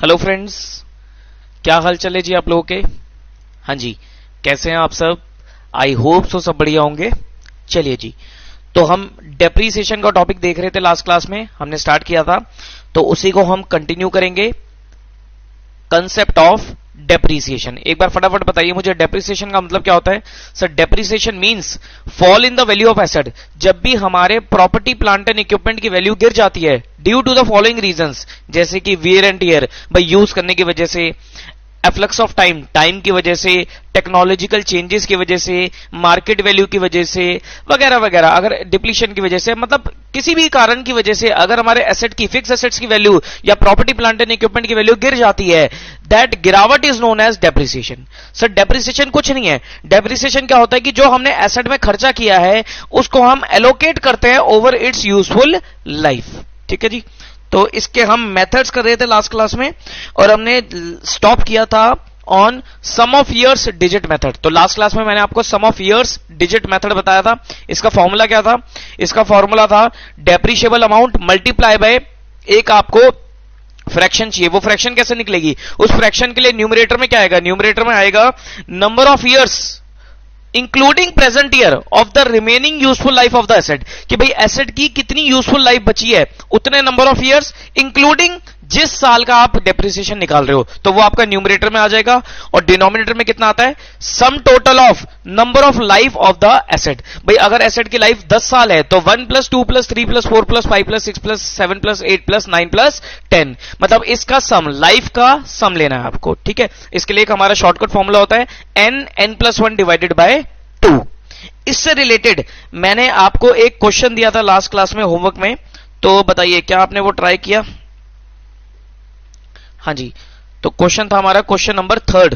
Hello friends, क्या हाल चल है जी आप लोगों के। हाँ जी, कैसे हैं आप सब। आई होप सो सब बढ़िया होंगे। चलिए जी, तो हम डेप्रीसिएशन का टॉपिक देख रहे थे, लास्ट क्लास में हमने स्टार्ट किया था, तो उसी को हम कंटिन्यू करेंगे। कंसेप्ट ऑफ डेप्रीसिएशन, एक बार फटाफट बताइए मुझे डेप्रीसिएशन का मतलब क्या होता है। Sir, depreciation means fall in the value of asset. जब भी हमारे प्रॉपर्टी प्लांट एंड इक्विपमेंट की वैल्यू गिर जाती है due to the following reasons, जैसे कि वियर एंड टियर, भाई यूज करने की वजह से, एफ्लक्स ऑफ टाइम, टाइम की वजह से, टेक्नोलॉजिकल चेंजेस की वजह से, मार्केट वैल्यू की वजह से, वगैरह वगैरह, अगर डिप्लीशन की वजह से, मतलब किसी भी कारण की वजह से अगर हमारे एसेट की, फिक्स एसेट्स की वैल्यू या प्रॉपर्टी प्लांट एंड इक्विपमेंट की वैल्यू गिर जाती है, दैट गिरावट is known as depreciation. Sir, depreciation कुछ नहीं है। डेप्रिसिएशन क्या होता है कि जो हमने एसेट में खर्चा किया है उसको हम एलोकेट करते हैं ओवर इट्स यूजफुल लाइफ। ठीक है जी, तो इसके हम मेथड्स कर रहे थे लास्ट क्लास में, और हमने स्टॉप किया था on sum of years digit method. तो लास्ट क्लास में मैंने आपको sum of years digit method बताया था। इसका फॉर्मूला क्या था? इसका फॉर्मूला था डेप्रिशिएबल अमाउंट मल्टीप्लाई बाय एक आपको फ्रैक्शन चाहिए। वो फ्रैक्शन कैसे निकलेगी? उस फ्रैक्शन के लिए न्यूमरेटर में क्या आएगा? न्यूमरेटर में आएगा number of years including present year of the remaining useful life of the asset, कि भाई एसेट की कितनी यूजफुल लाइफ बची है उतने नंबर ऑफ ईयर्स इंक्लूडिंग जिस साल का आप डेप्रिसिएशन निकाल रहे हो, तो वो आपका न्यूमरेटर में आ जाएगा। और डिनोमिनेटर में कितना आता है? Sum total of number of life of the asset. भाई अगर एसेट की लाइफ 10 साल है तो 1 + 2 + 3 + 4 + 5 + 6 + 7 + 8 + 9 + 10, मतलब इसका सम, लाइफ का सम लेना है आपको। ठीक है, इसके लिए एक हमारा शॉर्टकट फॉर्मूला होता है n+1 / 2। इससे रिलेटेड मैंने आपको एक क्वेश्चन दिया था लास्ट क्लास में होमवर्क में, तो बताइए क्या आपने वो ट्राई किया? हाँ जी, तो क्वेश्चन था हमारा क्वेश्चन नंबर 3।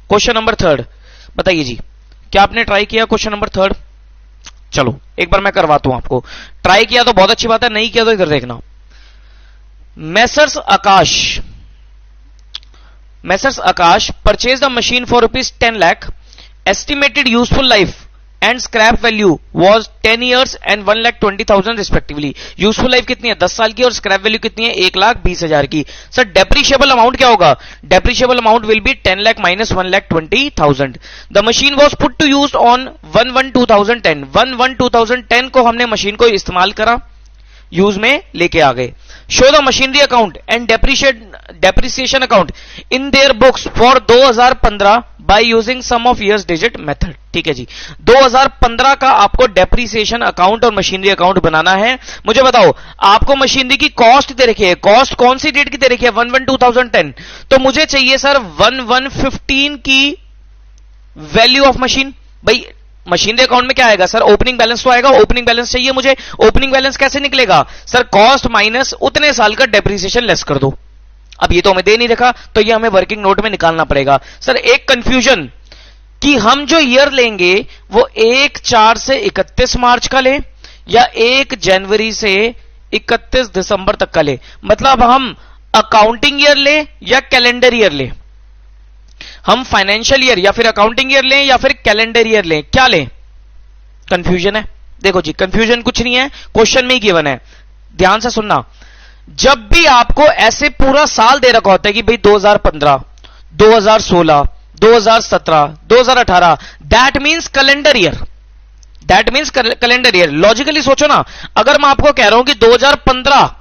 क्वेश्चन नंबर 3 बताइए जी, क्या आपने ट्राई किया क्वेश्चन नंबर 3? चलो एक बार मैं करवाता हूं आपको। ट्राई किया तो बहुत अच्छी बात है, नहीं किया तो इधर देखना। Messrs Akash purchase the machine for ₹10 lakh, estimated useful life and scrap value was 10 years and 1,20,000 respectively। Useful life कितनी है? 10 साल की, और स्क्रैप वैल्यू कितनी है? 1,20,000 की। सर, डेप्रिशिएबल अमाउंट क्या होगा? Depreciable amount will be 10 lakh minus 1,20,000। The machine was put to use on 1/1/2010। 1/1/2010 को हमने मशीन को इस्तेमाल करा, यूज में लेके आ गए। Show the machinery account and depreciation account in their books for 2015 by using sum of years digit method. ठीक है जी, 2015 का आपको डेप्रिसिएशन अकाउंट और मशीनरी अकाउंट बनाना है। मुझे बताओ, आपको मशीनरी की कॉस्ट दे रखी है, कॉस्ट कौन सी डेट की दे रखी है? 1/1/2010। तो मुझे चाहिए सर 1/1/15 की वैल्यू ऑफ मशीन। भाई मशीनरी अकाउंट में क्या आएगा सर? ओपनिंग बैलेंस तो आएगा, ओपनिंग बैलेंस चाहिए मुझे। ओपनिंग बैलेंस कैसे निकलेगा सर? कॉस्ट माइनस उतने साल का डेप्रिसिएशन लेस कर दो। अब ये तो हमें दे नहीं रखा, तो ये हमें वर्किंग नोट में निकालना पड़ेगा। सर, एक कंफ्यूजन कि हम जो ईयर लेंगे वो 1/4 से 31 मार्च का ले या 1 जनवरी से 31 दिसंबर तक का ले, मतलब हम अकाउंटिंग ईयर ले या कैलेंडर ईयर ले, हम फाइनेंशियल ईयर या फिर अकाउंटिंग ईयर लें या फिर कैलेंडर ईयर लें, क्या लें? कंफ्यूजन है। देखो जी, कंफ्यूजन कुछ नहीं है, क्वेश्चन में ही गिवन है, ध्यान से सुनना। जब भी आपको ऐसे पूरा साल दे रखा होता है कि भाई 2015, 2016, 2017, 2018, that means calendar year, that means calendar year. Logically सोचो ना, अगर मैं आपको कह रहा हूं कि 2015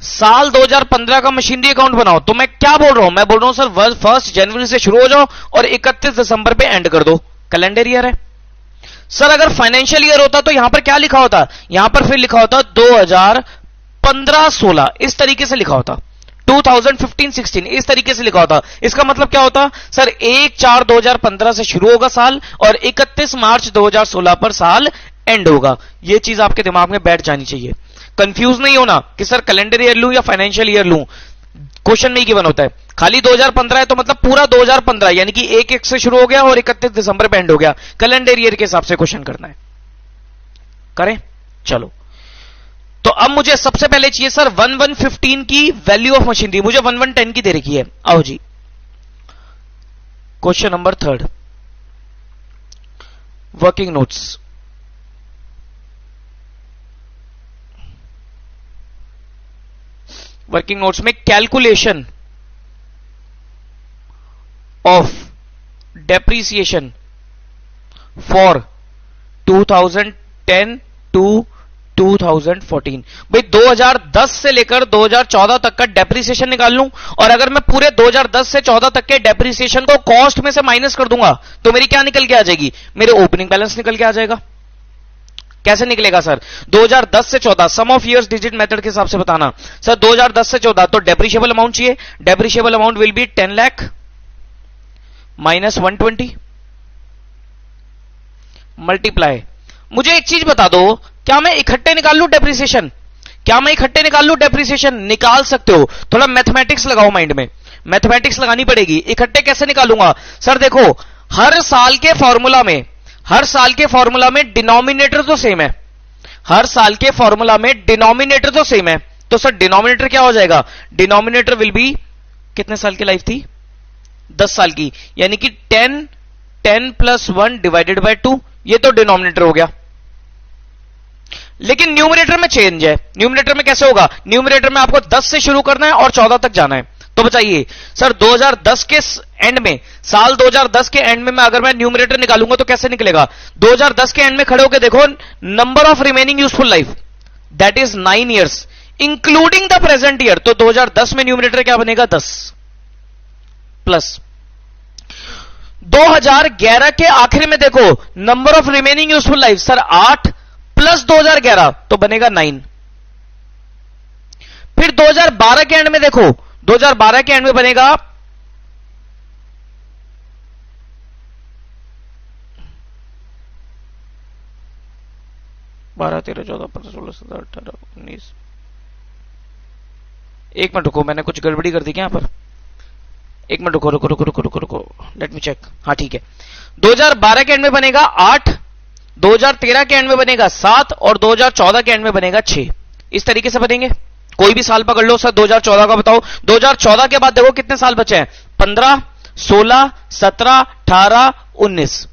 साल 2015 का मशीनरी अकाउंट बनाओ, तो मैं क्या बोल रहा हूं? मैं बोल रहा हूं सर 1 जनवरी से शुरू हो जाओ और 31 दिसंबर पे एंड कर दो, कैलेंडर ईयर है। सर, अगर फाइनेंशियल ईयर होता तो यहां पर क्या लिखा होता? यहां पर फिर लिखा होता 2015-16, इस तरीके से लिखा होता। 2015-16 इस तरीके से लिखा होता। इसका मतलब क्या होता सर? 1/4/2015 से शुरू होगा साल और 31 मार्च 2016 पर साल एंड होगा। यह चीज आपके दिमाग में बैठ जानी चाहिए। कंफ्यूज नहीं होना कि सर कैलेंडर ईयर लूं या फाइनेंशियल ईयर लूं, क्वेश्चन में गिवन होता है। खाली 2015 है तो मतलब पूरा 2015, यानी कि 1/1 से शुरू हो गया और 31 दिसंबर पे एंड हो गया। कैलेंडर ईयर के हिसाब से क्वेश्चन करना है, करें? चलो, तो अब मुझे सबसे पहले चाहिए सर 1/1/15 की वैल्यू ऑफ मशीनरी। मुझे 1/1/10 की दे रखी है। आओ जी, question number 3, working notes. Working notes में calculation of depreciation for 2010 to 2014। भाई 2010 से लेकर 2014 तक का डेप्रीसिएशन निकाल लूं, और अगर मैं पूरे 2010 से 14 तक के डेप्रीसिएशन को कॉस्ट में से माइनस कर दूंगा तो मेरी क्या निकल के आ जाएगी? मेरे ओपनिंग बैलेंस निकल के आ जाएगा। कैसे निकलेगा सर? 2010 से 14 सम ऑफ ईयर्स डिजिट मेथड के हिसाब से बताना। सर 2010 से 14 तो डेप्रिशिएबल अमाउंट चाहिए। Depreciable amount will be 10 lakh minus 120 multiply. मुझे एक चीज बता दो, क्या मैं इकट्ठे निकाल लूं डेप्रिसिएशन? क्या मैं इकट्ठे निकाल लूं डेप्रिसिएशन? निकाल सकते हो। थोड़ा मैथमेटिक्स लगाओ माइंड में, मैथमेटिक्स लगानी पड़ेगी। इकट्ठे कैसे निकालूंगा? सर देखो, हर साल के फॉर्मूला में डिनोमिनेटर तो सेम है। हर साल के फॉर्मूला में डिनोमिनेटर तो सेम है। तो सर डिनोमिनेटर क्या हो जाएगा? डिनोमिनेटर विल बी, कितने साल की लाइफ थी? 10 साल की, यानी कि 10 प्लस 1 डिवाइडेड बाय 2, ये तो डिनोमिनेटर हो गया। लेकिन न्यूमरेटर में चेंज है। न्यूमरेटर में कैसे होगा? न्यूमरेटर में आपको 10 से शुरू करना है और 14 तक जाना है। तो बताइए सर 2010 के एंड में, साल 2010 के एंड में मैं अगर मैं न्यूमरेटर निकालूंगा तो कैसे निकलेगा? 2010 के एंड में खड़े होकर देखो, number of remaining useful life that is 9 years including the present year. तो 2010 में न्यूमरेटर क्या बनेगा? 10 प्लस 2011 के आखिर में देखो, number of remaining useful life sir 8 plus 2011 तो बनेगा 9। फिर 2012 के एंड में देखो, 2012 के एंड में बनेगा 12, 13, 14, 15, 16, 17, 18, 19। एक मिनट रुको, मैंने कुछ गड़बड़ी कर दी क्या यहां पर? एक मिनट रुको रुको रुको रुको रुको रुको, लेट मी चेक। हाँ ठीक है, 2012 के एंड में बनेगा 8, 2013 के एंड में बनेगा 7 और 2014 के एंड में बनेगा 6। इस तरीके से बनेंगे। कोई भी साल पकड़ लो। सर 2014 का बताओ। 2014 के बाद देखो कितने साल बचे हैं? 15, 16, 17, 18, 19।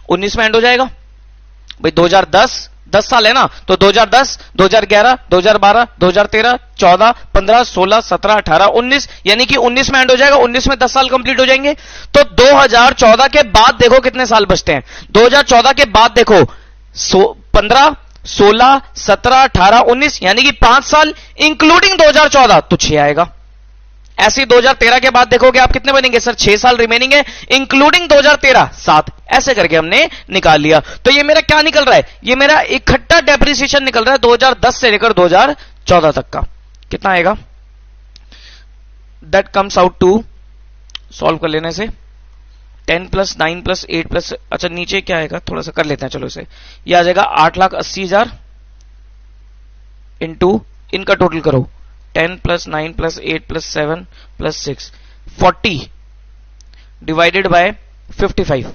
19 में एंड हो जाएगा। भाई 2010 10 साल है ना, तो 2010, 2011, 2012, 2013, 14, 15, 16, 17, 18, 19, यानी कि 19 में एंड हो जाएगा। 19 में 10 साल कंप्लीट हो जाएंगे। तो 2014 के बाद देखो कितने साल बचते हैं। 2014 के बाद देखो 15, 16, 17, 18, 19, यानी कि 5 साल इंक्लूडिंग 2014 तो 6 आएगा। ऐसे ही 2013 के बाद देखोगे आप कितने बनेंगे? सर 6 साल रिमेनिंग है इंक्लूडिंग 2013 7। ऐसे करके हमने निकाल लिया। तो ये मेरा क्या निकल रहा है? ये मेरा इकट्ठा डेप्रिसिएशन निकल रहा है 2010 से लेकर 2014 तक का। कितना आएगा? That comes out to, solve कर लेने से 10 प्लस 9 प्लस 8 प्लस, अच्छा नीचे क्या आएगा थोड़ा सा कर लेते हैं चलो इसे। ये आ जाएगा 8,80,000 इंटू, इनका टोटल करो 10 plus 9 plus 8 plus 7 plus 6, 40 divided by 55।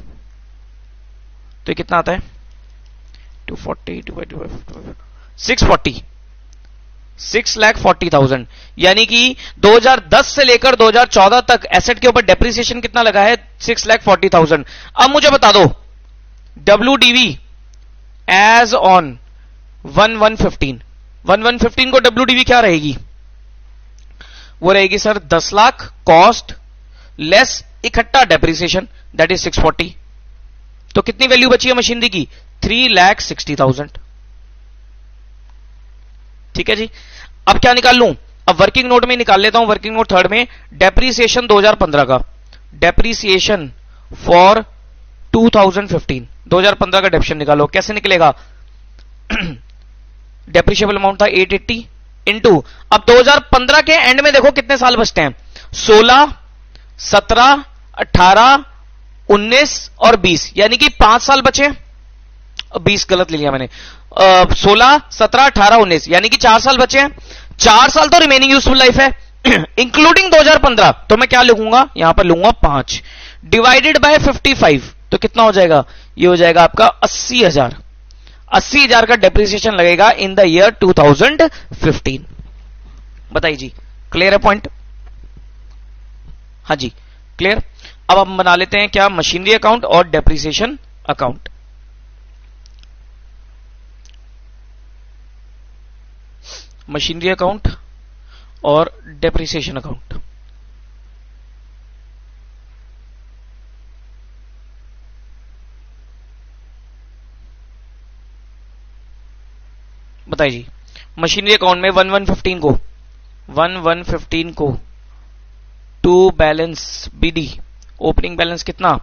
तो ये कितना आता है? 240 डिवाइडेड बाय 55, 640, 6,40,000। यानी कि 2010 से लेकर 2014 तक एसेट के ऊपर डेप्रिसिएशन कितना लगा है? 6,40,000। अब मुझे बता दो WDV एज ऑन 1115, 1115 को WDV क्या रहेगी? वो रहेगी सर 10 लाख कॉस्ट लेस इकट्ठा डेप्रिसिएशन दैट इज 640। तो कितनी वैल्यू बची है मशीनरी की? 3,60,000। ठीक है जी। अब क्या निकाल लूं? अब वर्किंग नोट में निकाल लेता हूं। वर्किंग नोट थर्ड में डेप्रिसिएशन 2015 का, डेप्रिसिएशन फॉर 2015, 2015 का डेप्रिसिएशन निकालो। कैसे निकलेगा? डेप्रिशिएबल अमाउंट था 880 इंटू, अब 2015 के एंड में देखो कितने साल बचते हैं? 16, 17, 18, 19 और 20, यानी कि 5 साल बचे। 20 गलत ले लिया मैंने। 16, 17, 18, 19, यानी कि 4 साल बचे हैं। 4 साल तो रिमेनिंग यूजफुल लाइफ है इंक्लूडिंग 2015। तो मैं क्या लिखूंगा? यहां पर लूंगा 5 डिवाइडेड बाय 55। तो कितना हो जाएगा? ये हो जाएगा आपका 80,000। 80,000 का डेप्रिसिएशन लगेगा इन द ईयर 2015। बताइए जी, क्लियर है पॉइंट? हाँ जी क्लियर। अब हम बना लेते हैं क्या? मशीनरी अकाउंट और डेप्रिसिएशन अकाउंट। मशीनरी अकाउंट और डेप्रिसिएशन अकाउंट। बताइए जी। मशीनरी अकाउंट में 1115 को to balance BD, opening balance कितना,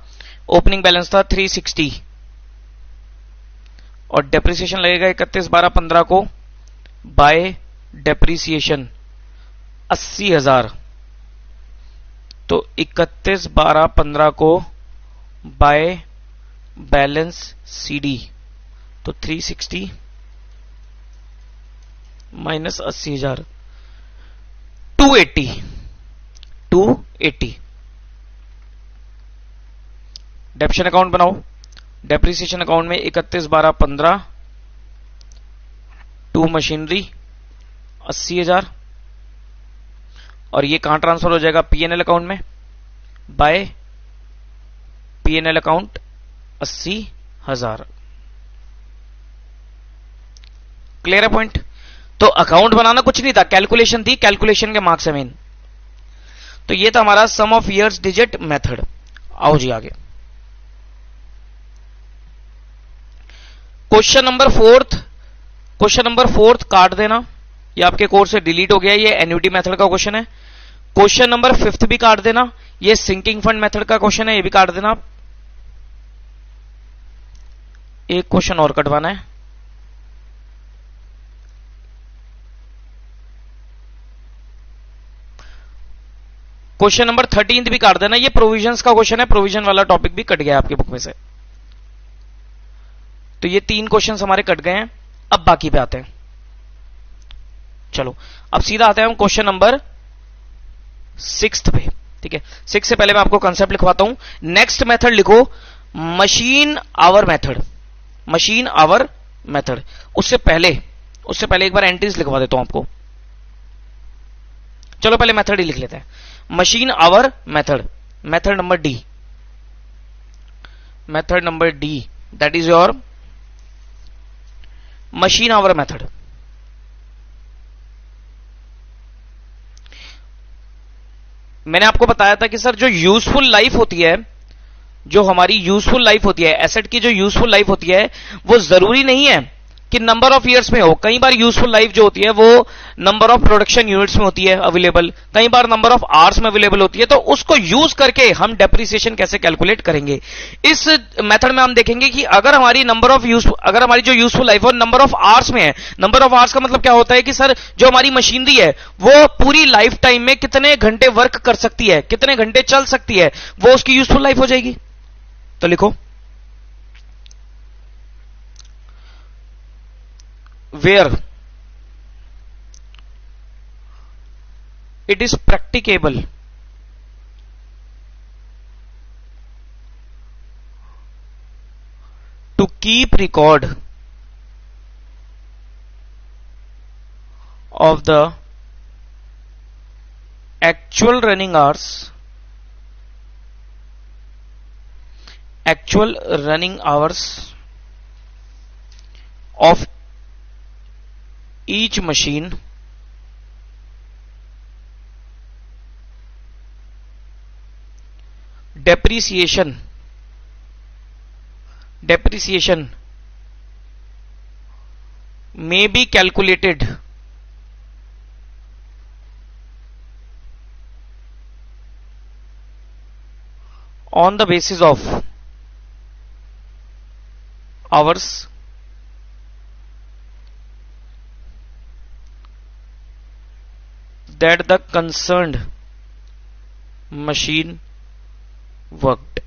ओपनिंग बैलेंस था 360 और डेप्रिसिएशन लगेगा 31/12/15 को बाय डेप्रिसिएशन 80,000। तो 31/12/15 को बाय बैलेंस सीडी, तो 360 माइनस 80,000 280। डेप्शन अकाउंट बनाओ। डेप्रिसिएशन अकाउंट में 31/12/15 टू मशीनरी 80,000 और ये कहां ट्रांसफर हो जाएगा, पीएनएल अकाउंट में बाय पीएनएल अकाउंट 80,000। क्लियर है पॉइंट। तो अकाउंट बनाना कुछ नहीं था, कैलकुलेशन थी, कैलकुलेशन के मार्क्स है मेन। तो ये था हमारा सम ऑफ ईयर्स डिजिट मेथड। आओ जी आगे, क्वेश्चन नंबर फोर्थ काट देना, ये आपके कोर्स से डिलीट हो गया, ये एन्युटी मेथड का क्वेश्चन है। क्वेश्चन नंबर फिफ्थ भी काट देना, ये सिंकिंग फंड मेथड का क्वेश्चन है, ये भी काट देना। एक क्वेश्चन और कटवाना है, क्वेश्चन नंबर 13 भी काट देना, ये प्रोविजंस का क्वेश्चन है, प्रोविजन वाला टॉपिक भी कट गया आपकी बुक में से। तो ये 3 क्वेश्चन हमारे कट गए हैं। अब बाकी पे आते हैं। चलो अब सीधा आते हैं हम क्वेश्चन नंबर 6 पे। ठीक है, 6 से पहले मैं आपको कंसेप्ट लिखवाता हूं। नेक्स्ट मेथड लिखो machine hour method, machine hour method. उससे पहले एक बार एंट्रीज लिखवा देता हूं आपको। चलो पहले मेथड ही लिख लेते हैं। Machine hour method, method number D, method number D, that is your machine hour method. मैंने आपको बताया था कि सर जो यूजफुल लाइफ होती है, जो हमारी यूजफुल लाइफ होती है, एसेट की जो यूजफुल लाइफ होती है, वो जरूरी नहीं है कि नंबर ऑफ ईयर्स में हो। कई बार यूजफुल लाइफ जो होती है वो नंबर ऑफ प्रोडक्शन यूनिट्स में होती है अवेलेबल, कई बार नंबर ऑफ आवर्स में अवेलेबल होती है। तो उसको यूज करके हम डेप्रिसिएशन कैसे कैलकुलेट करेंगे, इस मेथड में हम देखेंगे कि अगर हमारी अगर हमारी जो यूजफुल लाइफ है नंबर ऑफ आवर्स में है। नंबर ऑफ आवर्स का मतलब क्या होता है कि सर जो हमारी मशीनरी है वो पूरी लाइफ टाइम में कितने घंटे वर्क कर सकती है, कितने घंटे चल सकती है, वो उसकी यूजफुल लाइफ हो जाएगी। तो लिखो where it is practicable to keep record of the actual running hours, of each machine depreciation may be calculated on the basis of hours that the concerned machine worked.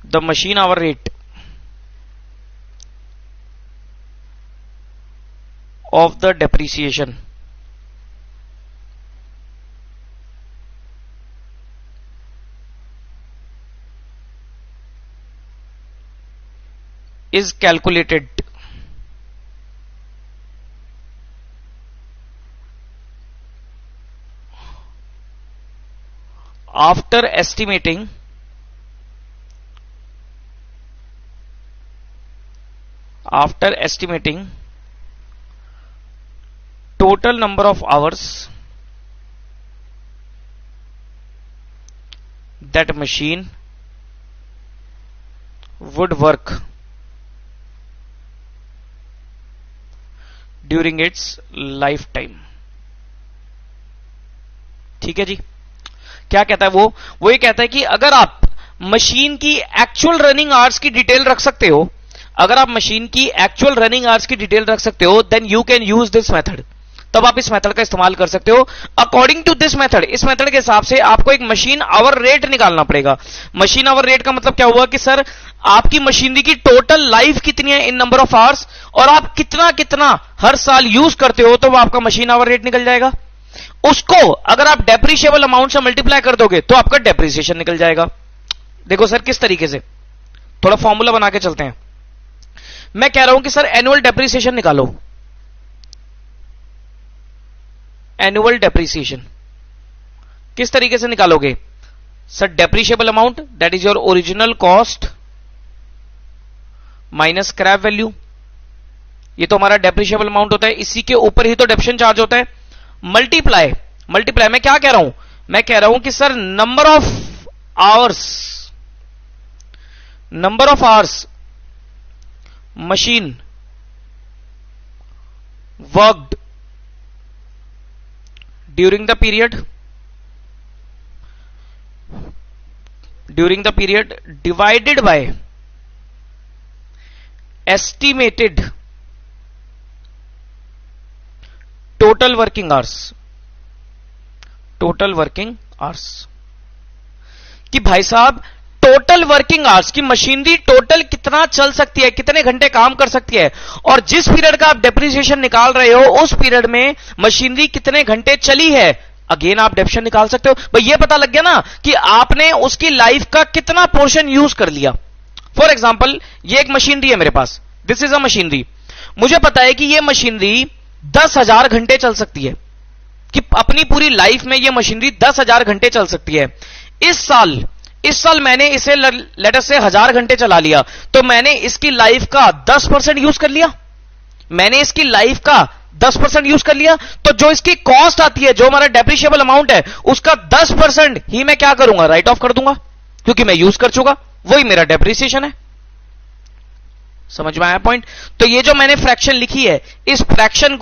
The machine hour rate of the depreciation is calculated after estimating total number of hours that machine would work during its lifetime। ठीक है जी। क्या कहता है वो ये कहता है कि अगर आप मशीन की एक्चुअल रनिंग आवर्स की डिटेल रख सकते हो, अगर आप मशीन की एक्चुअल रनिंग आवर्स की डिटेल रख सकते हो, then you can use this method, तब आप इस मेथड का इस्तेमाल कर सकते हो। अकॉर्डिंग टू दिस मेथड, इस मेथड के हिसाब से आपको एक मशीन आवर रेट निकालना पड़ेगा। मशीन आवर रेट का मतलब क्या हुआ कि सर आपकी मशीनरी की टोटल लाइफ कितनी है इन नंबर ऑफ आवर्स, और आप कितना कितना हर साल यूज करते हो, तो वो आपका मशीन आवर रेट निकल जाएगा। उसको अगर आप डेप्रिशिएबल अमाउंट से मल्टीप्लाई कर दोगे तो आपका डेप्रिसिएशन निकल जाएगा। देखो सर किस तरीके से, थोड़ा फॉर्मूला बना के चलते हैं। मैं कह रहा हूं कि सर एनुअल डेप्रिसिएशन निकालो। एनुअल डेप्रिसिएशन किस तरीके से निकालोगे sir? Depreciable amount that is your original cost minus scrap value, ये तो हमारा डेप्रिशिएबल अमाउंट होता है, इसी के ऊपर ही तो डेप्शन चार्ज होता है। मल्टीप्लाई मैं क्या कह रहा हूं? मैं कह रहा हूं कि sir number of hours machine worked during the period divided by estimated total working hours। कि भाई साहब टोटल वर्किंग आवर्स की मशीनरी टोटल कितना चल सकती है, कितने घंटे काम कर सकती है, और जिस पीरियड का आप डेप्रिसिएशन निकाल रहे हो उस पीरियड में मशीनरी कितने घंटे चली है, अगेन आप डेप्शन निकाल सकते हो। भाई ये पता लग गया ना कि आपने उसकी लाइफ का कितना पोर्शन यूज कर लिया। फॉर एग्जाम्पल ये एक मशीनरी है मेरे पास, दिस इज अ मशीनरी, मुझे पता है कि ये मशीनरी 10,000 घंटे चल सकती है, कि अपनी पूरी लाइफ में ये मशीनरी 10,000 घंटे चल सकती है। इस साल मैंने इसे लेटर से 1000 घंटे चला लिया, तो मैंने इसकी लाइफ का 10% यूज कर लिया। तो जो इसकी कॉस्ट आती है, जो हमारा डेप्रिशिएबल अमाउंट है, उसका 10% ही मैं क्या करूंगा, राइट ऑफ कर दूंगा, क्योंकि मैं यूज कर चुका, वही मेरा डेप्रिसिएशन है। समझ में आया पॉइंट? तो ये जो मैंने फ्रैक्शन लिखी है, इस फ्रैक्शन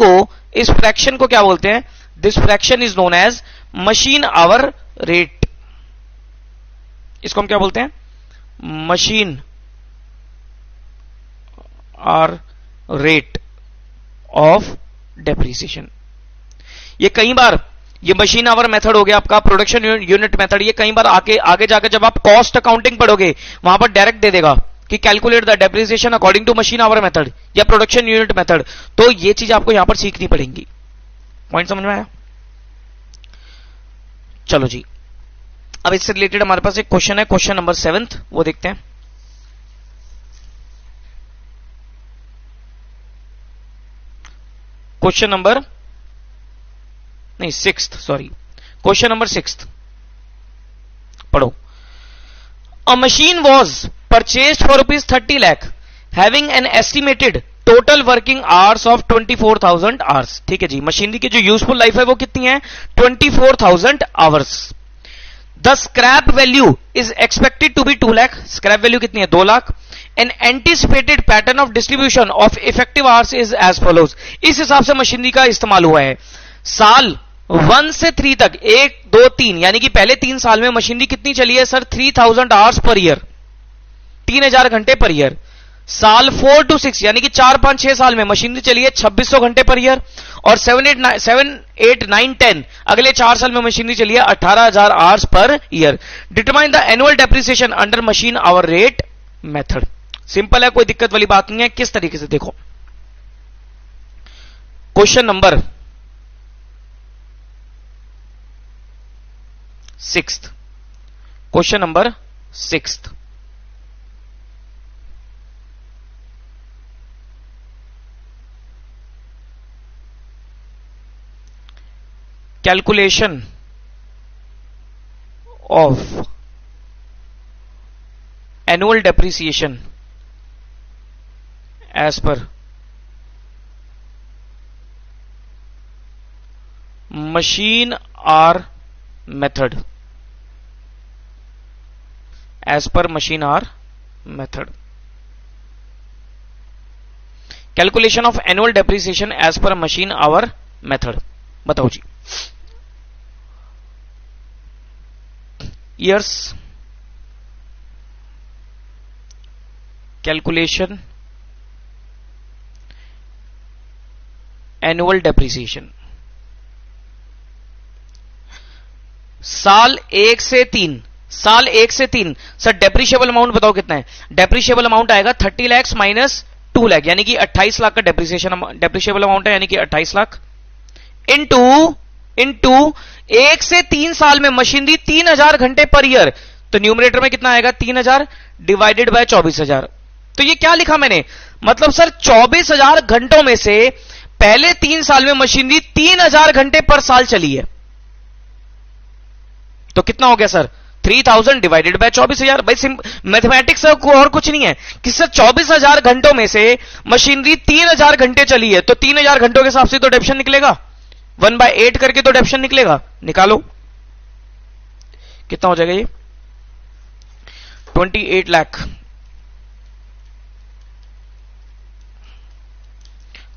को क्या बोलते हैं? This fraction is known as machine hour rate. इसको हम क्या बोलते हैं? Machine hour rate of depreciation. ये कई बार, ये मशीन आवर मेथड हो गया आपका, प्रोडक्शन यूनिट मेथड, ये कई बार आगे जाकर जब आप कॉस्ट अकाउंटिंग पढ़ोगे वहां पर डायरेक्ट दे देगा कि calculate the depreciation according to machine hour method या प्रोडक्शन यूनिट मेथड। तो ये चीज आपको यहां पर सीखनी पड़ेंगी। पॉइंट समझ में आया? चलो जी, अब इससे रिलेटेड हमारे पास एक क्वेश्चन है, क्वेश्चन नंबर 7, वो देखते हैं। क्वेश्चन नंबर 6 पढ़ो। अ machine was purchased for ₹30 lakh having an estimated total working hours of 24,000 hours. ठीक है जी, मशीनरी की जो यूजफुल लाइफ है वो कितनी है? 24,000 hours. The scrap value is expected to be 2 lakh. Scrap value कितनी है? 2 lakh. An anticipated pattern of distribution of effective hours is as follows. इस हिसाब से मशीनरी का इस्तेमाल हुआ है। साल 1 से 3 तक, 1, 2, 3, यानी कि पहले 3 साल में मशीनरी कितनी चली है सर? 3000 आवर्स पर ईयर, 3000 घंटे पर ईयर। साल 4 to 6 यानी कि 4, 5, 6 साल में मशीनरी चली है 2600 घंटे पर ईयर, और 7, 8, 9, 10 अगले 4 साल में मशीनरी चली है 18,000 hours per year. Determine the annual depreciation under machine hour rate method. Simple है, कोई दिक्कत वाली बात नहीं है। किस तरीके से देखो, question number 6, question number 6, calculation of annual depreciation as per machine hour method as per machine hour method. Calculation of annual depreciation as per machine hour method, बताओ जी। ईयर्स, कैलकुलेशन एनुअल डेप्रिसिएशन, साल 1 से 3, साल 1 से 3। Sir depreciable amount बताओ कितना है? Depreciable amount आएगा 30 लाख माइनस 2 लाख, यानी कि 28 लाख का डेप्रिशिएबल अमाउंट है, यानी कि 28 लाख इनटू 1 से 3 साल में मशीनरी 3000 घंटे पर ईयर, तो न्यूमरेटर में कितना आएगा? 3000 डिवाइडेड बाय 24,000। तो ये क्या लिखा मैंने? मतलब सर 24,000 घंटों में से पहले 3 साल में मशीनरी 3000 घंटे पर साल चली है, तो कितना हो गया सर? 3000 divided by 24,000। भाई मैथमेटिक्स को और कुछ नहीं है कि सर 24,000 घंटों में से मशीनरी 3000 घंटे चली है, तो 3000 घंटों के हिसाब से तो डेप्शन निकलेगा, 1/8 करके तो डेप्शन निकलेगा। निकालो कितना हो जाएगा ये? 28 लाख,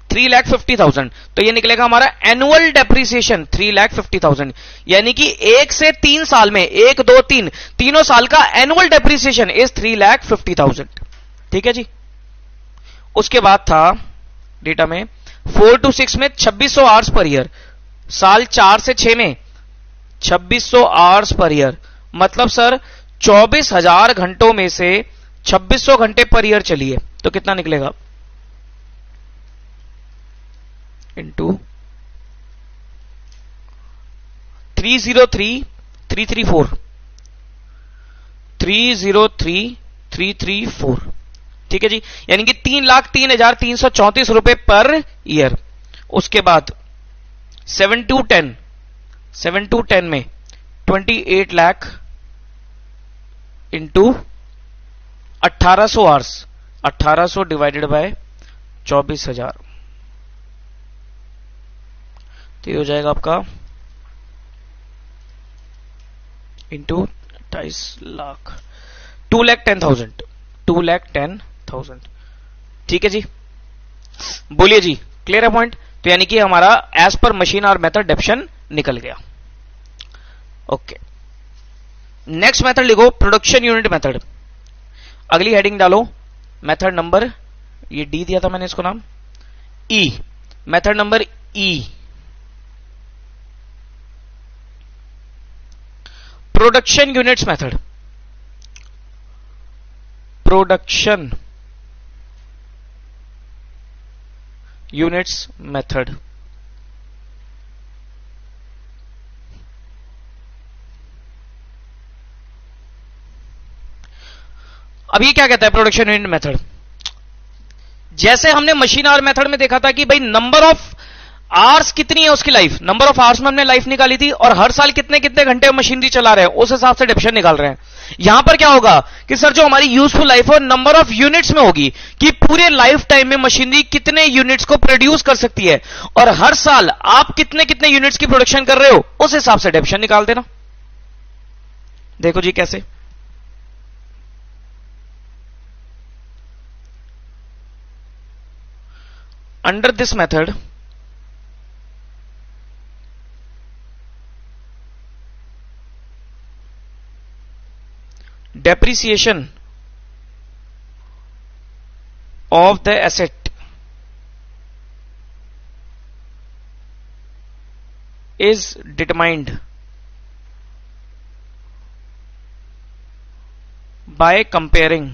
3,50,000। तो ये निकलेगा हमारा एनुअल डेप्रिसिएशन 3,50,000, यानी कि 1 से 3 साल में, 1 2 3 तीनों साल का एनुअल डेप्रिसिएशन इज 3,50,000। ठीक है जी। उसके बाद था डेटा में 4 to 6 में 2600 आवर्स पर ईयर, साल 4 से 6 में 2600 आवर्स पर ईयर, मतलब सर 24,000 घंटों में से 2600 घंटे पर ईयर चलिए, तो कितना निकलेगा? इंटू 303,334, 303,334। ठीक है जी, यानी कि 3,03,334 रुपए पर ईयर। उसके बाद 7 to 10 में 28 lakh into 1800 hours, 1800 divided by 24,000, तो ये हो जाएगा आपका इंटू 28 लाख, 2,10,000, 2,10,000। ठीक है जी, बोलिए जी, क्लियर है पॉइंट? तो यानी कि हमारा एज पर मशीन और मेथड डेप्शन निकल गया। ओके, नेक्स्ट मेथड लिखो, प्रोडक्शन यूनिट मेथड। अगली हेडिंग डालो, मेथड नंबर, ये डी दिया था मैंने इसको नाम, E, method number E, production units method. Production units method. अब ये क्या कहता है प्रोडक्शन यूनिट मेथड? जैसे हमने मशीन आवर मेथड में देखा था कि भाई नंबर ऑफ आवर्स कितनी है उसकी लाइफ, नंबर ऑफ आवर्स में हमने लाइफ निकाली थी, और हर साल कितने कितने घंटे मशीनरी चला रहे हैं उस हिसाब से डेप्शन निकाल रहे हैं। यहां पर क्या होगा कि सर जो हमारी यूजफुल लाइफ है नंबर ऑफ यूनिट्स में होगी, कि पूरे लाइफ टाइम में मशीनरी कितने यूनिट्स को प्रोड्यूस कर सकती है, और हर साल आप कितने कितने यूनिट्स की प्रोडक्शन कर रहे हो उस हिसाब से डेप्शन निकाल देना। देखो जी कैसे, under this method depreciation of the asset is determined by comparing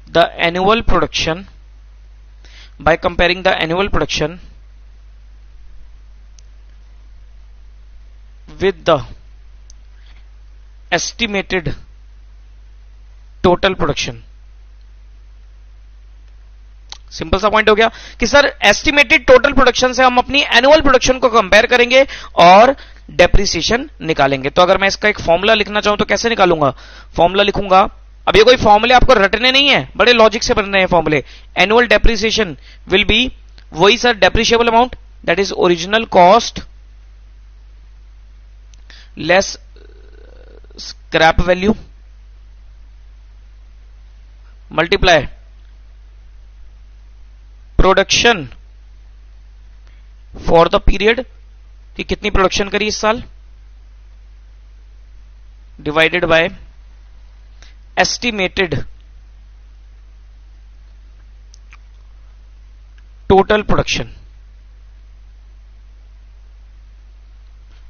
the annual production with the estimated total production। Simple सा पॉइंट हो गया कि सर एस्टिमेटेड टोटल प्रोडक्शन से हम अपनी एनुअल प्रोडक्शन को कंपेयर करेंगे और डेप्रिसिएशन निकालेंगे। तो अगर मैं इसका एक फॉर्मूला लिखना चाहूं तो कैसे निकालूंगा? फॉर्मूला लिखूंगा, अब ये कोई फॉर्मूले आपको रटने नहीं है, बड़े लॉजिक से बनने हैं फॉर्मूले। एनुअल डेप्रिसिएशन विल बी वही sir depreciable amount, that is original cost less scrap value multiply production for the period, कि कितनी प्रोडक्शन करी इस साल, divided by estimated total production,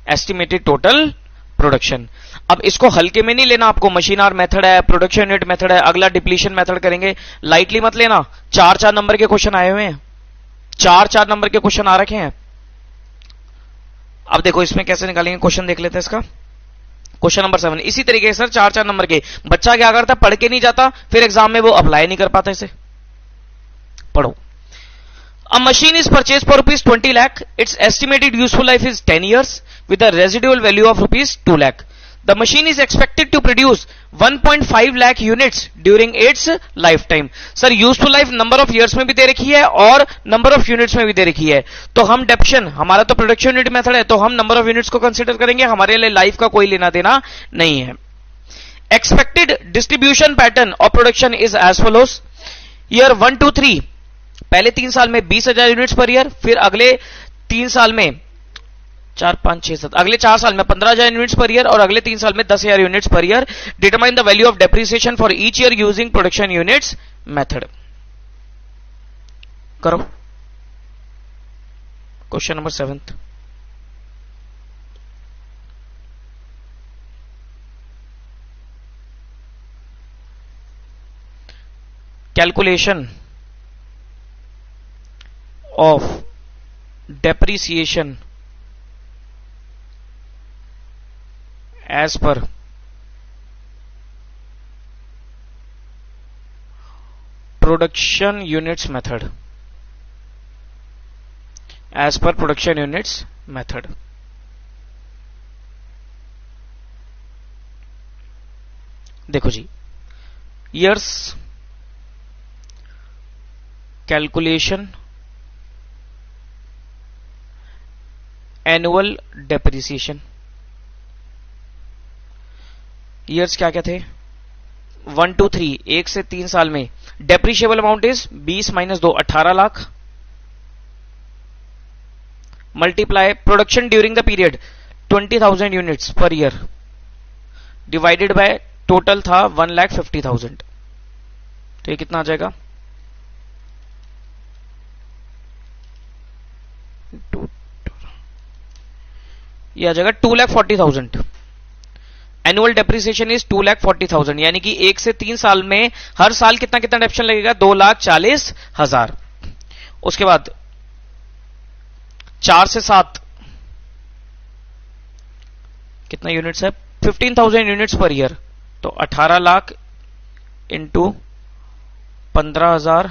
estimated total production. अब इसको हल्के में नहीं लेना आपको, मशीन आवर मेथड है, प्रोडक्शन यूनिट मेथड है, अगला डिप्लीशन मेथड करेंगे, लाइटली मत लेना। 4-4 नंबर के क्वेश्चन आए हुए हैं, 4-4 नंबर के क्वेश्चन आ रखे हैं। अब देखो इसमें कैसे निकालेंगे, क्वेश्चन देख लेते हैं इसका। क्वेश्चन नंबर 7 इसी तरीके से सर 4-4 नंबर के। बच्चा क्या करता, पढ़ के नहीं जाता, फिर एग्जाम में वो अप्लाई नहीं कर पाता। इसे पढ़ो। A machine is purchased for rupees 20 lakh. Its estimated useful life is 10 years with a residual value of rupees 2 lakh. The machine is expected to produce 1.5 lakh units during its lifetime. Sir useful life number of years में भी दे रखी है और number of units में भी दे रखी है। तो हम डेप्शन, हमारा तो प्रोडक्शन यूनिट मेथड है, तो हम नंबर ऑफ यूनिट्स को कंसीडर करेंगे, हमारे लिए लाइफ का कोई लेना देना नहीं है। Expected distribution pattern of production is as follows. Year 1 2 3, पहले 3 साल में 20,000 यूनिट्स पर ईयर, फिर अगले 3 साल में 4 5 6 7, अगले 4 साल में 15,000 यूनिट्स पर ईयर और अगले 3 साल में 10,000 units per year. Determine the value of depreciation for each year using production units method. करो question number 7। Calculation of depreciation as per production units method, as per production units method। देखो जी, years calculation annual depreciation. Years क्या क्या थे, 1 2 3, 1 से 3 साल में depreciable amount is 20 minus 2 18 lakh, multiply production during the period 20,000 units per year, divided by total था 1,50,000। तो ये कितना आ जाएगा, ये आ जाएगा 2,40,000। एनुअल डेप्रिसिएशन इज 2,40,000, यानी कि 1 से 3 साल में हर साल कितना कितना डेप्शन लगेगा, 2,40,000। उसके बाद 4 से 7 कितना यूनिट्स है, 15,000 यूनिट्स पर ईयर, तो 18 लाख इंटू 15,000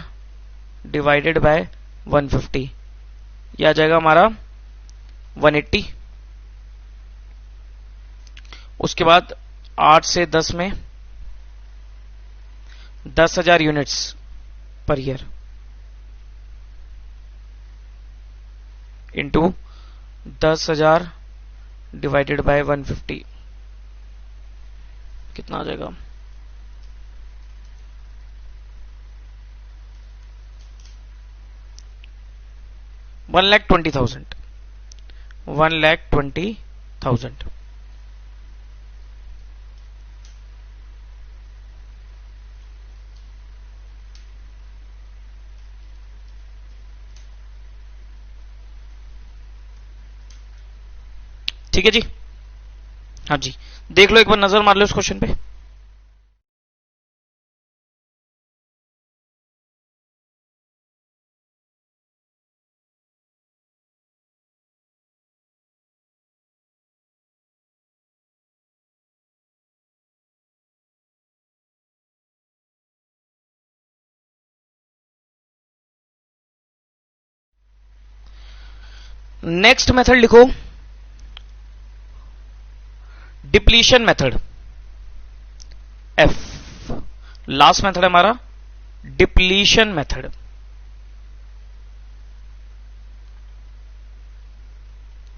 डिवाइडेड बाय 150, यह आ जाएगा हमारा 180। उसके बाद 8 से 10 में 10,000 units per year into 10,000 divided by 150, कितना आ जाएगा, $1,20,000। 1,20,000। ठीक है जी, हाँ जी, देख लो एक बार, नजर मार लो इस क्वेश्चन पे। नेक्स्ट मेथड लिखो, depletion method. F last method है हमारा डिप्लीशन मेथड।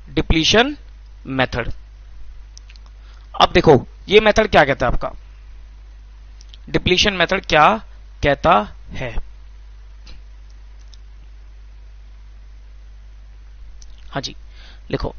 डिप्लीशन मेथड अब देखो ये मेथड क्या कहता है आपका, डिप्लीशन मेथड क्या कहता है। हाँ जी लिखो।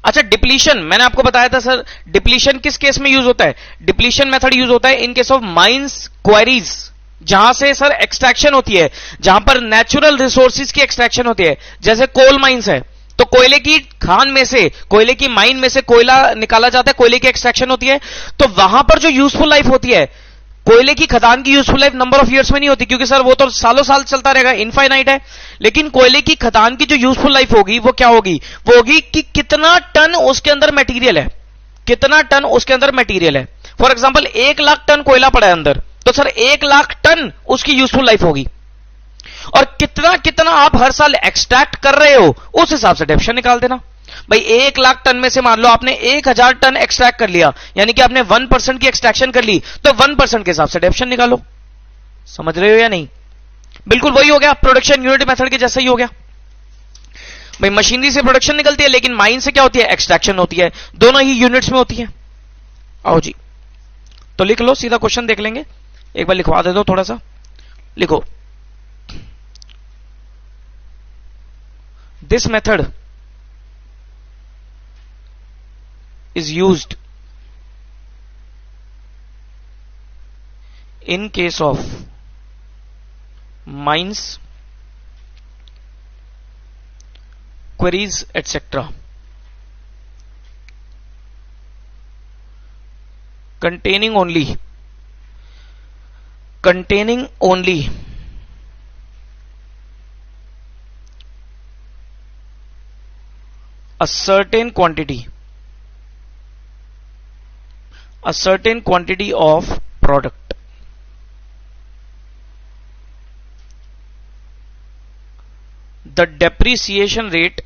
अच्छा डिप्लीशन मैंने आपको बताया था सर, डिप्लीशन किस केस में यूज होता है, डिप्लीशन मेथड यूज होता है in case of mines queries, जहां से सर एक्सट्रैक्शन होती है, जहां पर नेचुरल रिसोर्सेज की एक्सट्रैक्शन होती है, जैसे कोल माइंस है तो कोयले की खान में से, कोयले की माइन में से कोयला निकाला जाता है, कोयले की एक्सट्रैक्शन होती है, तो वहां पर जो यूजफुल लाइफ होती है, कोयले की खदान की useful life number of years में नहीं होती, क्योंकि सर वो तो सालों साल चलता रहेगा, इनफाइनाइट है। लेकिन कोयले की खदान की जो यूजफुल लाइफ होगी वो क्या होगी, वो होगी कि कितना टन उसके अंदर मटेरियल है, कितना टन उसके अंदर मटेरियल है। फॉर एग्जांपल 1 लाख टन कोयला पड़ा है अंदर, तो सर 1 लाख टन उसकी यूजफुल लाइफ होगी, और कितना कितना आप हर साल एक्सट्रैक्ट कर रहे हो उस हिसाब से डेप्शन निकाल देना। भाई 1 लाख टन में से मान लो आपने 1,000 टन एक्सट्रैक्ट कर लिया, यानी कि आपने 1% की एक्सट्रैक्शन कर ली, तो 1% के हिसाब से डेप्शन निकालो। समझ रहे हो या नहीं, बिल्कुल वही हो गया, प्रोडक्शन यूनिट मेथड के जैसा ही हो गया। भाई मशीनरी से प्रोडक्शन निकलती है, लेकिन माइन से क्या होती है, एक्सट्रैक्शन होती है, दोनों ही यूनिट्स में होती है। आओ जी तो लिख लो, सीधा क्वेश्चन देख लेंगे, एक बार लिखवा दे दो थोड़ा सा, लिखो। This method is used in case of mines, quarries, etc. containing only a certain quantity of product. The depreciation rate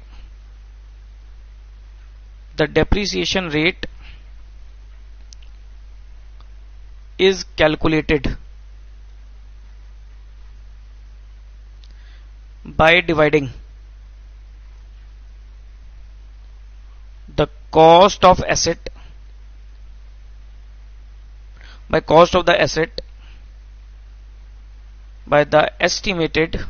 is calculated by dividing the cost of asset by cost of the asset by the estimated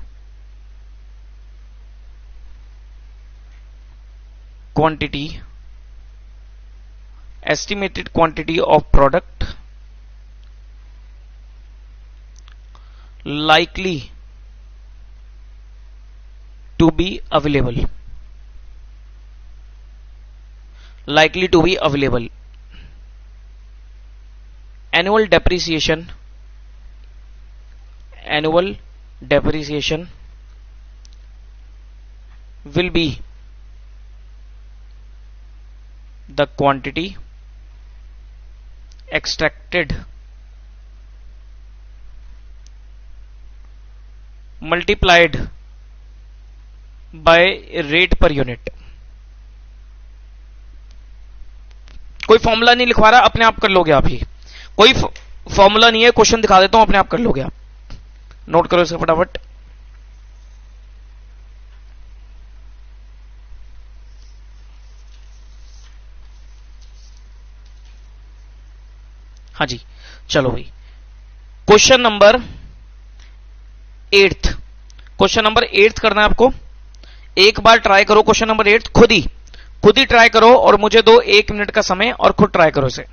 quantity of product likely to be available. Annual depreciation will be the quantity extracted multiplied by rate per unit. कोई formula नहीं लिखवा रहा, अपने आप कर लोगे आप ही, कोई फॉर्मूला नहीं है, क्वेश्चन दिखा देता हूं, अपने आप कर लोगे आप, नोट करो इसे फटाफट। हाँ जी चलो भाई, क्वेश्चन नंबर 8 करना है आपको। एक बार ट्राई करो क्वेश्चन नंबर 8, खुद ही ट्राई करो, और मुझे दो 1 मिनट का समय, और खुद ट्राई करो इसे।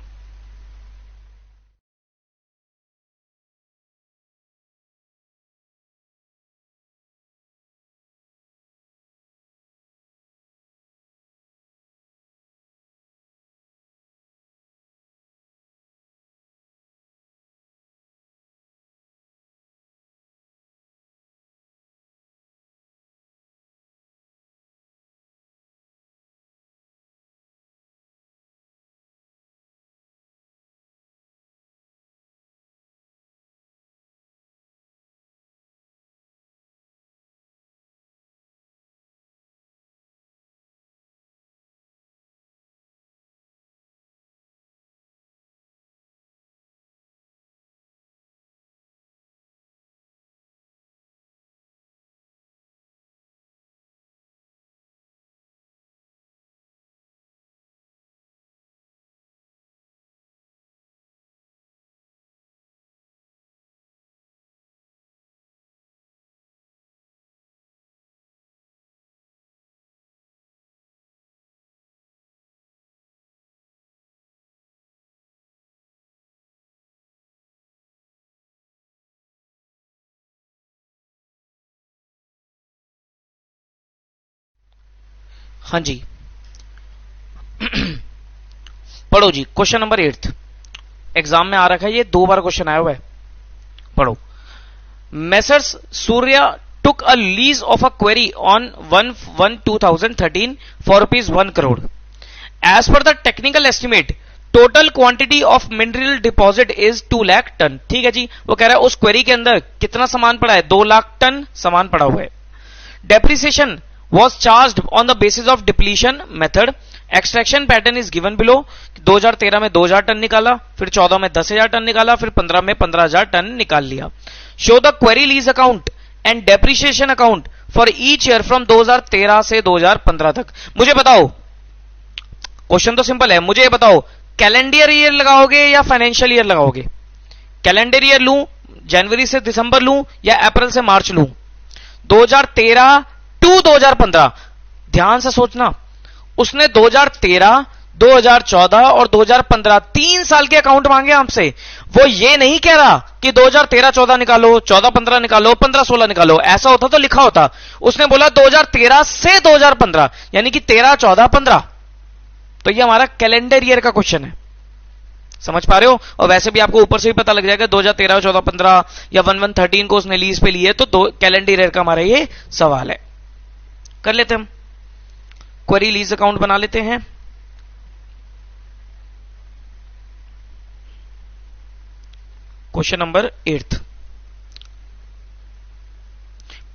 हाँ जी। पढ़ो जी, क्वेश्चन नंबर 8 एग्जाम में आ रखा है, ये 2 बार क्वेश्चन आया हुआ है। पढ़ो। Messrs Surya took a lease of a quarry on 1/1/2013 for rupees 1 crore. As per the technical estimate, total quantity of mineral deposit is 2 lakh ton. ठीक है जी, वो कह रहा है उस क्वेरी के अंदर कितना सामान पड़ा है, 2 लाख टन सामान पड़ा हुआ है। Depreciation was charged on the basis of depletion method. Extraction pattern is given below. 2013 में 2000 टन निकाला, फिर 14 में 10,000 टन निकाला, फिर 15 में 15,000 टन निकाल लिया। Show the query lease account and depreciation account for each year from 2013 से 2015 तक। मुझे बताओ, क्वेश्चन तो सिंपल है, मुझे बताओ कैलेंडर ईयर लगाओगे या फाइनेंशियल ईयर लगाओगे? कैलेंडर ईयर लूं, जनवरी से दिसंबर लूं या अप्रैल से मार्च लूं? 2013 टू 2015, ध्यान से सोचना, उसने 2013, 2014 और 2015 3 साल के अकाउंट मांगे आपसे। वो ये नहीं कह रहा कि 2013-14 निकालो, 14-15 निकालो, 15-16 निकालो, ऐसा होता तो लिखा होता। उसने बोला 2013 से 2015, यानी कि 13, 14, 15। तो ये हमारा कैलेंडर ईयर का क्वेश्चन है, समझ पा रहे हो? और वैसे भी आपको ऊपर से भी पता लग जाएगा 2013, 14, 15 या 11-13 को उसने लीज पे लिए, तो कैलेंडर ईयर का हमारा ये सवाल है। कर लेते हम क्वेरी लीज अकाउंट बना लेते हैं। क्वेश्चन नंबर 8,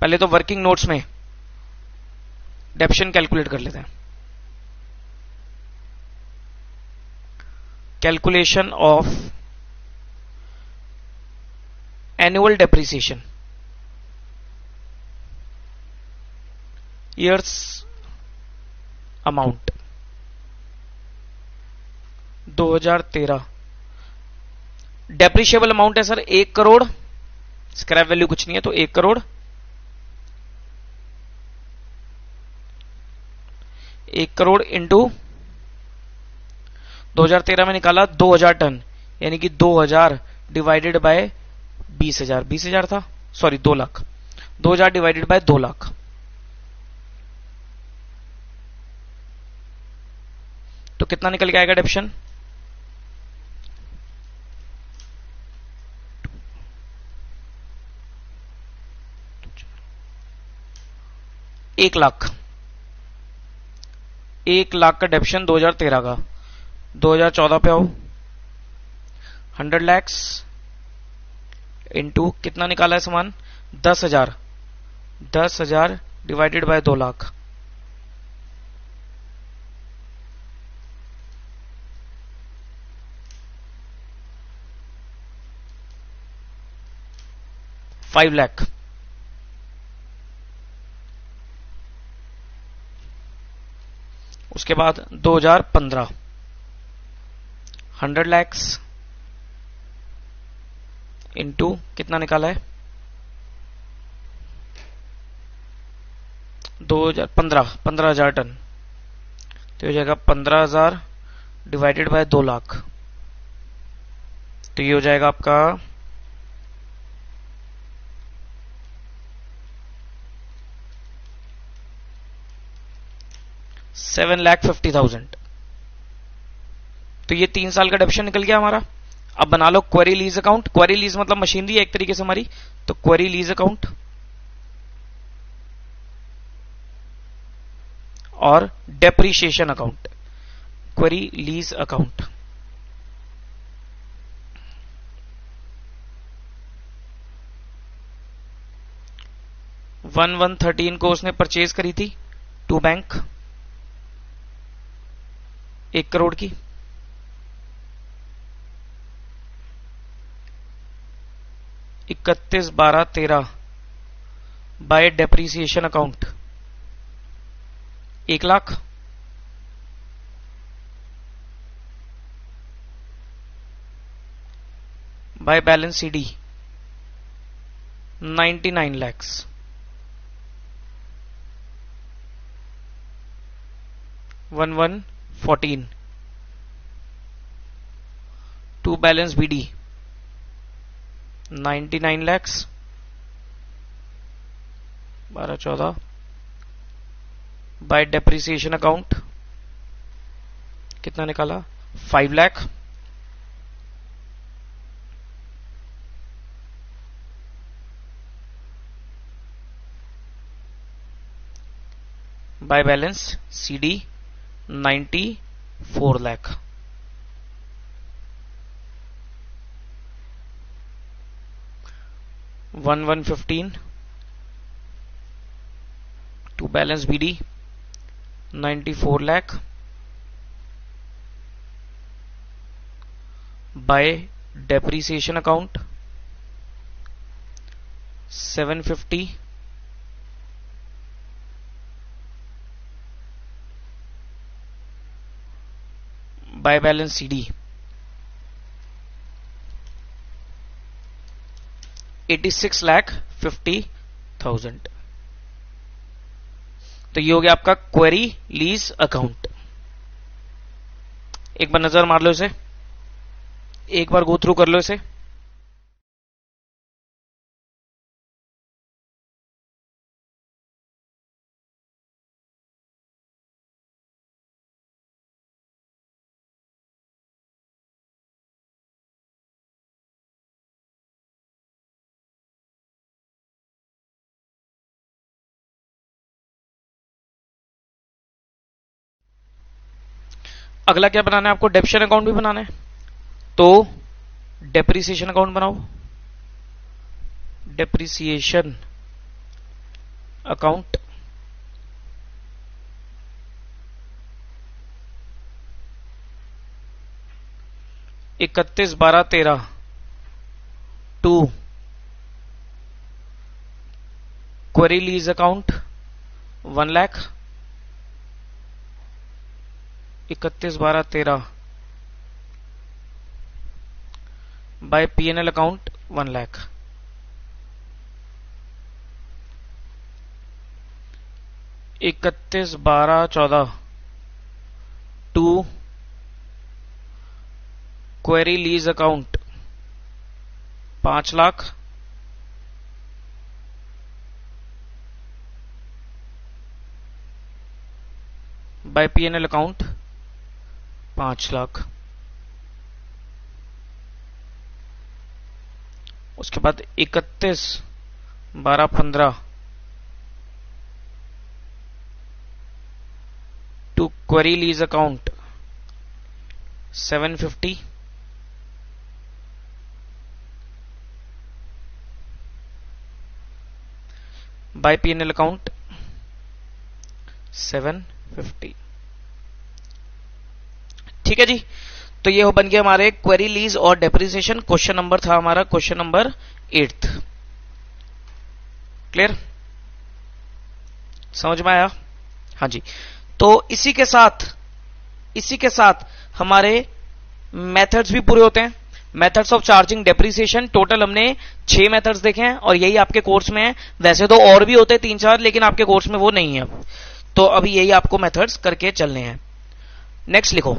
पहले तो वर्किंग नोट्स में डेप्शन कैलकुलेट कर लेते हैं। Calculation of annual depreciation years amount 2013 depreciable amount है सर 1 करोड़, स्क्रैप वैल्यू कुछ नहीं है तो 1 करोड़। 1 करोड़ इंटू 2013 में निकाला 2000 टन, यानी कि 2000 डिवाइडेड बाय 20,000, 20,000 था, sorry 2 lakh, 2000 divided by 2 lakh, तो कितना निकल के आएगा डेप्शन? एक लाख। 1 लाख का डेप्शन 2013 का। 2014 पे आओ, 100 लैक्स इंटू कितना निकाला है सामान? 10,000, 10,000 डिवाइडेड बाय 2 लाख, $5 लाख। उसके बाद 2015 100 लैक्स इंटू कितना निकाला है? 15,000 टन, तो हो जाएगा 15,000 डिवाइडेड बाय 2 लाख, तो ये हो जाएगा आपका 7,50,000। तो ये 3 साल का डेप्शन निकल गया हमारा। अब बना लो quarry lease account. Quarry lease मतलब मशीनरी है एक तरीके से हमारी, तो क्वेरी लीज अकाउंट और depreciation account. Quarry lease account, one 113 को उसने परचेज करी थी टू बैंक 1 करोड़ की। इकतीस 12/13 by depreciation account 1 lakh, by balance C 99 lakhs, 1114 to balance B 99 lakhs, 12-14 by depreciation account कितना निकाला 5 lakh by balance CD 94 lakh. One 115 to balance BD 94 lakh by depreciation account 750 by balance CD 86,50,000। तो ये हो गया आपका क्वेरी लीज अकाउंट। एक बार नजर मार लो इसे, एक बार गो थ्रू कर लो इसे। अगला क्या बनाना है आपको, डेप्शन अकाउंट भी बनाना है। तो डेप्रिसिएशन अकाउंट बनाओ, डेप्रिसिएशन अकाउंट इकतीस 12/13 to quarry lease account 1 lakh 31/12/13 by PNL account 1 lakh. इकतीस 12/14 to quarry lease account 5 lakh by PNL account 5 lakh. उसके बाद 31/12/15 to quarry lease account 750 by PNL account 750। ठीक है जी, तो ये बन गया हमारे क्वेरी लीज और डेप्रिसिएशन। क्वेश्चन नंबर था हमारा क्वेश्चन नंबर 8। क्लियर, समझ में आया? हाँ जी। तो इसी के साथ हमारे मेथड्स भी पूरे होते हैं। Methods of charging depreciation, total हमने 6 मेथड्स देखे हैं और यही आपके कोर्स में है। वैसे तो और भी होते हैं 3-4, लेकिन आपके कोर्स में वो नहीं है। तो अभी यही आपको मेथड्स करके चलने हैं। नेक्स्ट लिखो,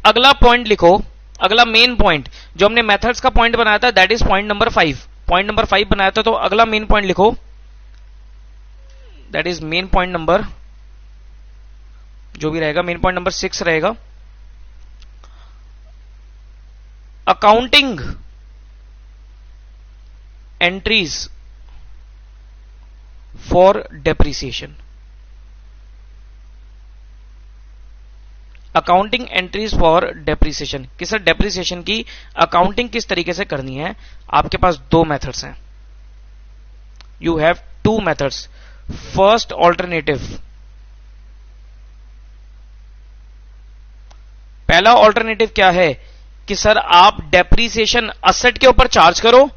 अगला पॉइंट लिखो, अगला मेन पॉइंट जो हमने मेथड्स का पॉइंट बनाया था, that is point number 5। Point number 5 बनाया था, तो अगला मेन पॉइंट लिखो, that is main point number, जो भी रहेगा मेन पॉइंट नंबर 6 रहेगा, accounting entries for depreciation. Accounting entries for depreciation कि सर डेप्रिसिएशन की अकाउंटिंग किस तरीके से करनी है। आपके पास 2 मेथड्स हैं, you have 2 methods. First alternative, पहला ऑल्टरनेटिव क्या है कि सर आप डेप्रिसिएशन असेट के ऊपर चार्ज करो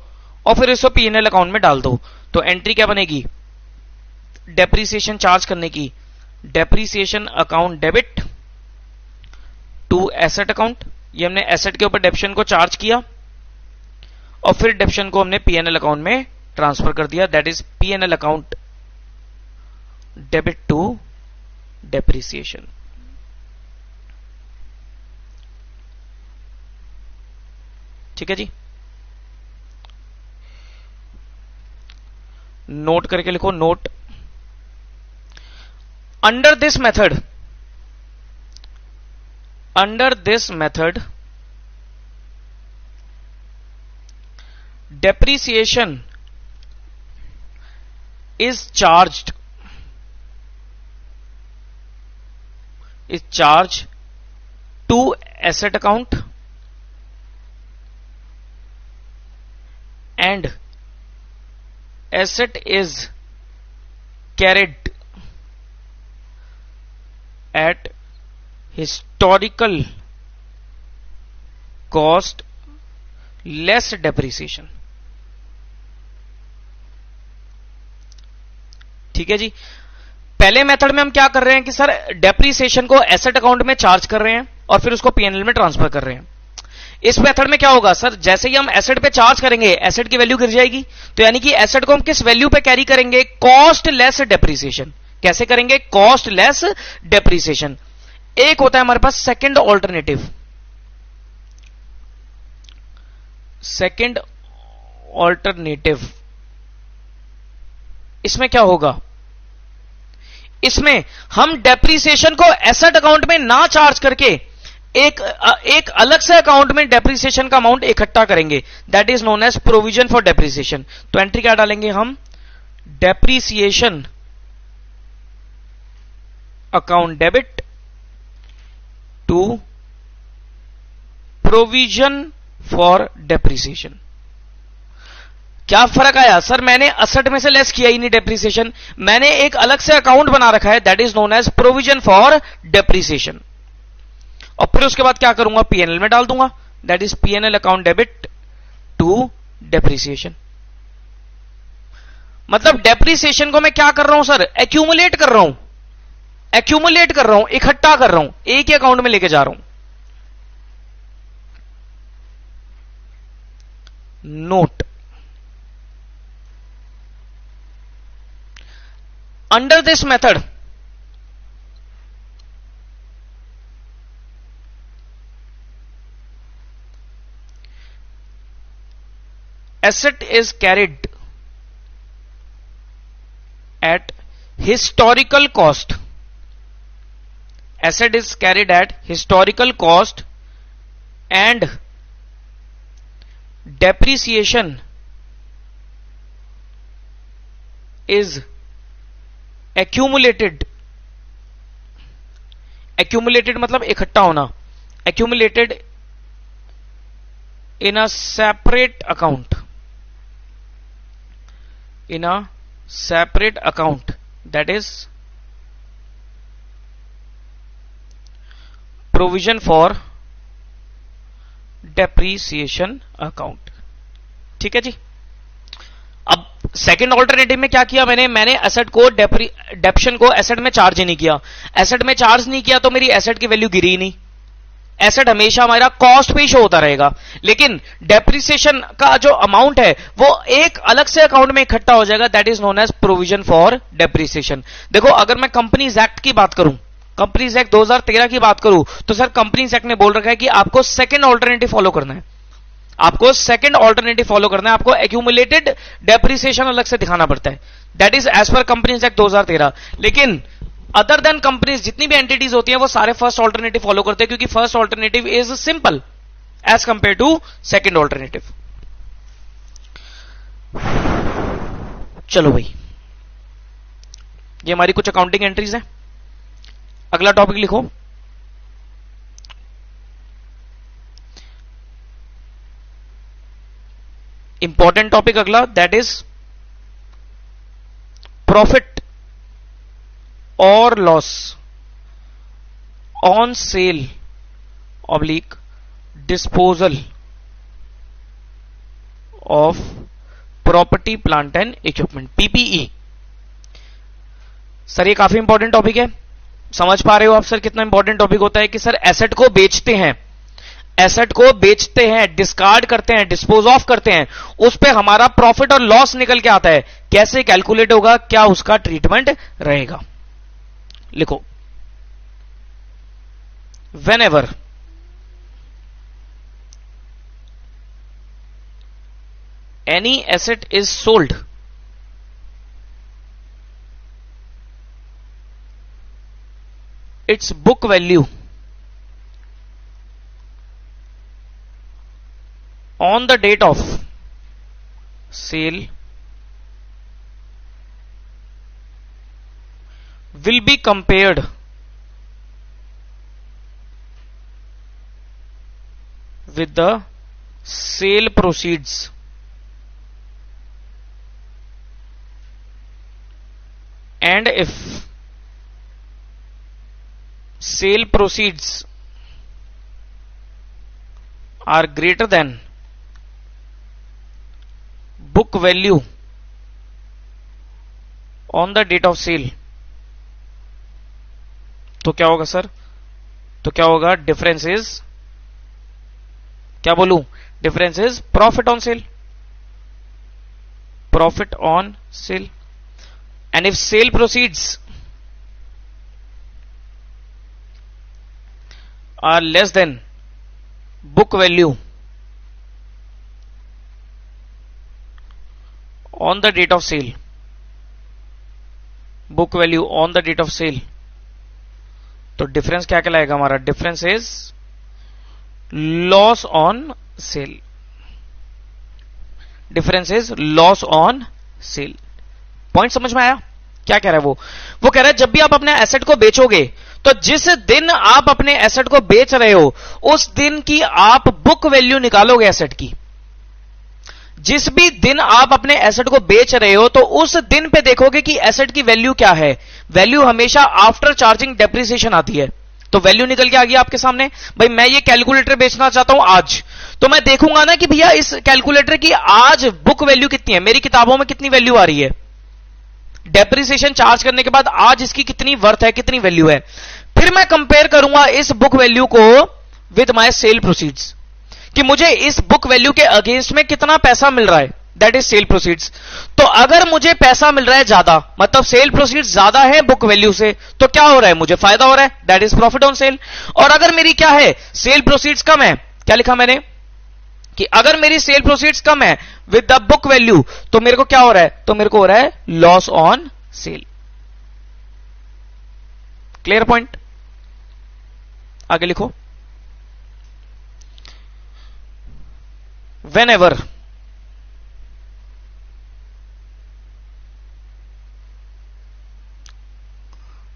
और फिर इसको पीएनएल अकाउंट में डाल दो। तो एंट्री क्या बनेगी डेप्रिसिएशन चार्ज करने की, depreciation account debit to asset account. ये हमने एसेट के ऊपर डेप्शन को चार्ज किया और फिर डेप्शन को हमने पीएनएल अकाउंट में ट्रांसफर कर दिया, that is P N L account debit to depreciation. ठीक है जी, नोट करके लिखो, note under this method depreciation is charged to asset account and asset is carried at historical cost less depreciation. ठीक है जी. पहले मेथड में हम क्या कर रहे हैं कि सर डेप्रीसिएशन को एसेट अकाउंट में चार्ज कर रहे हैं और फिर उसको पीएनएल में ट्रांसफर कर रहे हैं. इस मेथड में क्या होगा सर, जैसे ही हम एसेट पे चार्ज करेंगे एसेट की वैल्यू गिर जाएगी, तो यानी कि एसेट को हम किस वैल्यू पे कैरी करेंगे, कॉस्ट लेस डेप्रीसिएशन. कैसे करेंगे, कॉस्ट लेस डेप्रीसिएशन. एक होता है हमारे पास सेकंड ऑल्टरनेटिव. इसमें क्या होगा, इसमें हम डेप्रीसिएशन को एसेट अकाउंट में ना चार्ज करके एक अलग से अकाउंट में डेप्रीसिएशन का अमाउंट इकट्ठा करेंगे. That is known as provision for depreciation. तो एंट्री क्या डालेंगे हम, depreciation account debit to provision for depreciation. क्या फर्क आया सर, मैंने असेट में से लेस किया ही नहीं डेप्रीसिएशन, मैंने एक अलग से अकाउंट बना रखा है, that is known as provision for depreciation. और फिर उसके बाद क्या करूंगा, पीएनएल में डाल दूंगा, that is P N L account debit to depreciation. मतलब डेप्रीसिएशन को मैं क्या कर रहा हूं सर, एक्यूमुलेट कर रहा हूं, इकट्ठा कर रहा हूं, एक ही अकाउंट में लेके जा रहा हूं. Note, under this method asset is carried at historical cost. Asset is carried at historical cost and depreciation is accumulated मतलब इकट्ठा होना, accumulated in a separate account, that is provision for depreciation account. ठीक है जी. अब second alternative में क्या किया मैंने एसेट को डेप्शन को एसेट में चार्ज ही नहीं किया. एसेट में चार्ज नहीं किया तो मेरी एसेट की वैल्यू गिरी ही नहीं. एसेट हमेशा हमारा कॉस्ट पे शो होता रहेगा, लेकिन डेप्रिसिएशन का जो अमाउंट है वो एक अलग से अकाउंट में इकट्ठा हो जाएगा, that is known as provision for depreciation. देखो अगर मैं कंपनीज एक्ट की बात करूं, कंपनीज एक्ट 2013 की बात करूं, तो सर कंपनीज एक्ट ने बोल रखा है कि आपको सेकंड ऑल्टरनेटिव फॉलो करना है, आपको एक्यूमुलेटेड डेप्रिसिएशन अलग से दिखाना पड़ता है, that is as per companies act 2013. लेकिन अदर देन कंपनीज जितनी भी एंटिटीज होती हैं वो सारे फर्स्ट ऑल्टरनेटिव फॉलो करते हैं, क्योंकि first alternative is simple as compare to second alternative. चलो भाई, ये हमारी कुछ अकाउंटिंग एंट्रीज हैं. अगला टॉपिक लिखो, इंपॉर्टेंट टॉपिक अगला, दैट इज प्रॉफिट और loss on sale oblique disposal of property plant and equipment, PPE. Sir ये काफी इंपॉर्टेंट टॉपिक है. समझ पा रहे हो आप सर कितना इंपॉर्टेंट टॉपिक होता है कि सर एसेट को बेचते हैं, डिस्कार्ड करते हैं, डिस्पोज ऑफ करते हैं, उस पे हमारा प्रॉफिट और लॉस निकल के आता है. कैसे कैलकुलेट होगा, क्या उसका ट्रीटमेंट रहेगा, लिखो. whenever any asset is sold, its book value on the date of sale will be compared with the sale proceeds and if sale proceeds are greater than book value on the date of sale, तो क्या होगा sir? तो क्या होगा? Difference is, क्या बोलूं? Difference is profit on sale, profit on sale. And if sale proceeds are less than book value on the date of sale, book value on the date of sale, तो difference क्या कहलाएगा हमारा? Difference is loss on sale. Difference is loss on sale. Point समझ में आया? क्या कह रहा है वो कह रहा है जब भी आप अपने एसेट को बेचोगे तो जिस दिन आप अपने एसेट को बेच रहे हो उस दिन की आप बुक वैल्यू निकालोगे एसेट की. जिस भी दिन आप अपने एसेट को बेच रहे हो तो उस दिन पे देखोगे कि एसेट की वैल्यू क्या है. वैल्यू हमेशा आफ्टर चार्जिंग डेप्रिसिएशन आती है. तो वैल्यू निकल के आ गई आपके सामने. भाई मैं ये कैलकुलेटर बेचना चाहता हूं आज, तो मैं देखूंगा ना कि भैया इस कैलकुलेटर की आज बुक वैल्यू कितनी है, मेरी किताबों में कितनी वैल्यू आ रही है, डेप्रिसिएशन चार्ज करने के बाद आज इसकी कितनी वर्थ है, कितनी वैल्यू है. फिर मैं कंपेयर करूंगा इस बुक वैल्यू को विद माय सेल प्रोसीड्स कि मुझे इस बुक वैल्यू के अगेंस्ट में कितना पैसा मिल रहा है, दैट इज सेल प्रोसीड्स. तो अगर मुझे पैसा मिल रहा है ज्यादा, मतलब सेल प्रोसीड्स ज्यादा है बुक वैल्यू से, तो क्या हो रहा है? मुझे फायदा हो रहा है, that is profit on cell. और अगर मेरी क्या है, सेल प्रोसीड्स कम है, क्या लिखा मैंने कि अगर मेरी सेल प्रोसीड्स कम है विद द बुक वैल्यू, तो मेरे को क्या हो रहा है? तो मेरे को हो रहा है loss on sale. Clear point? आगे लिखो. whenever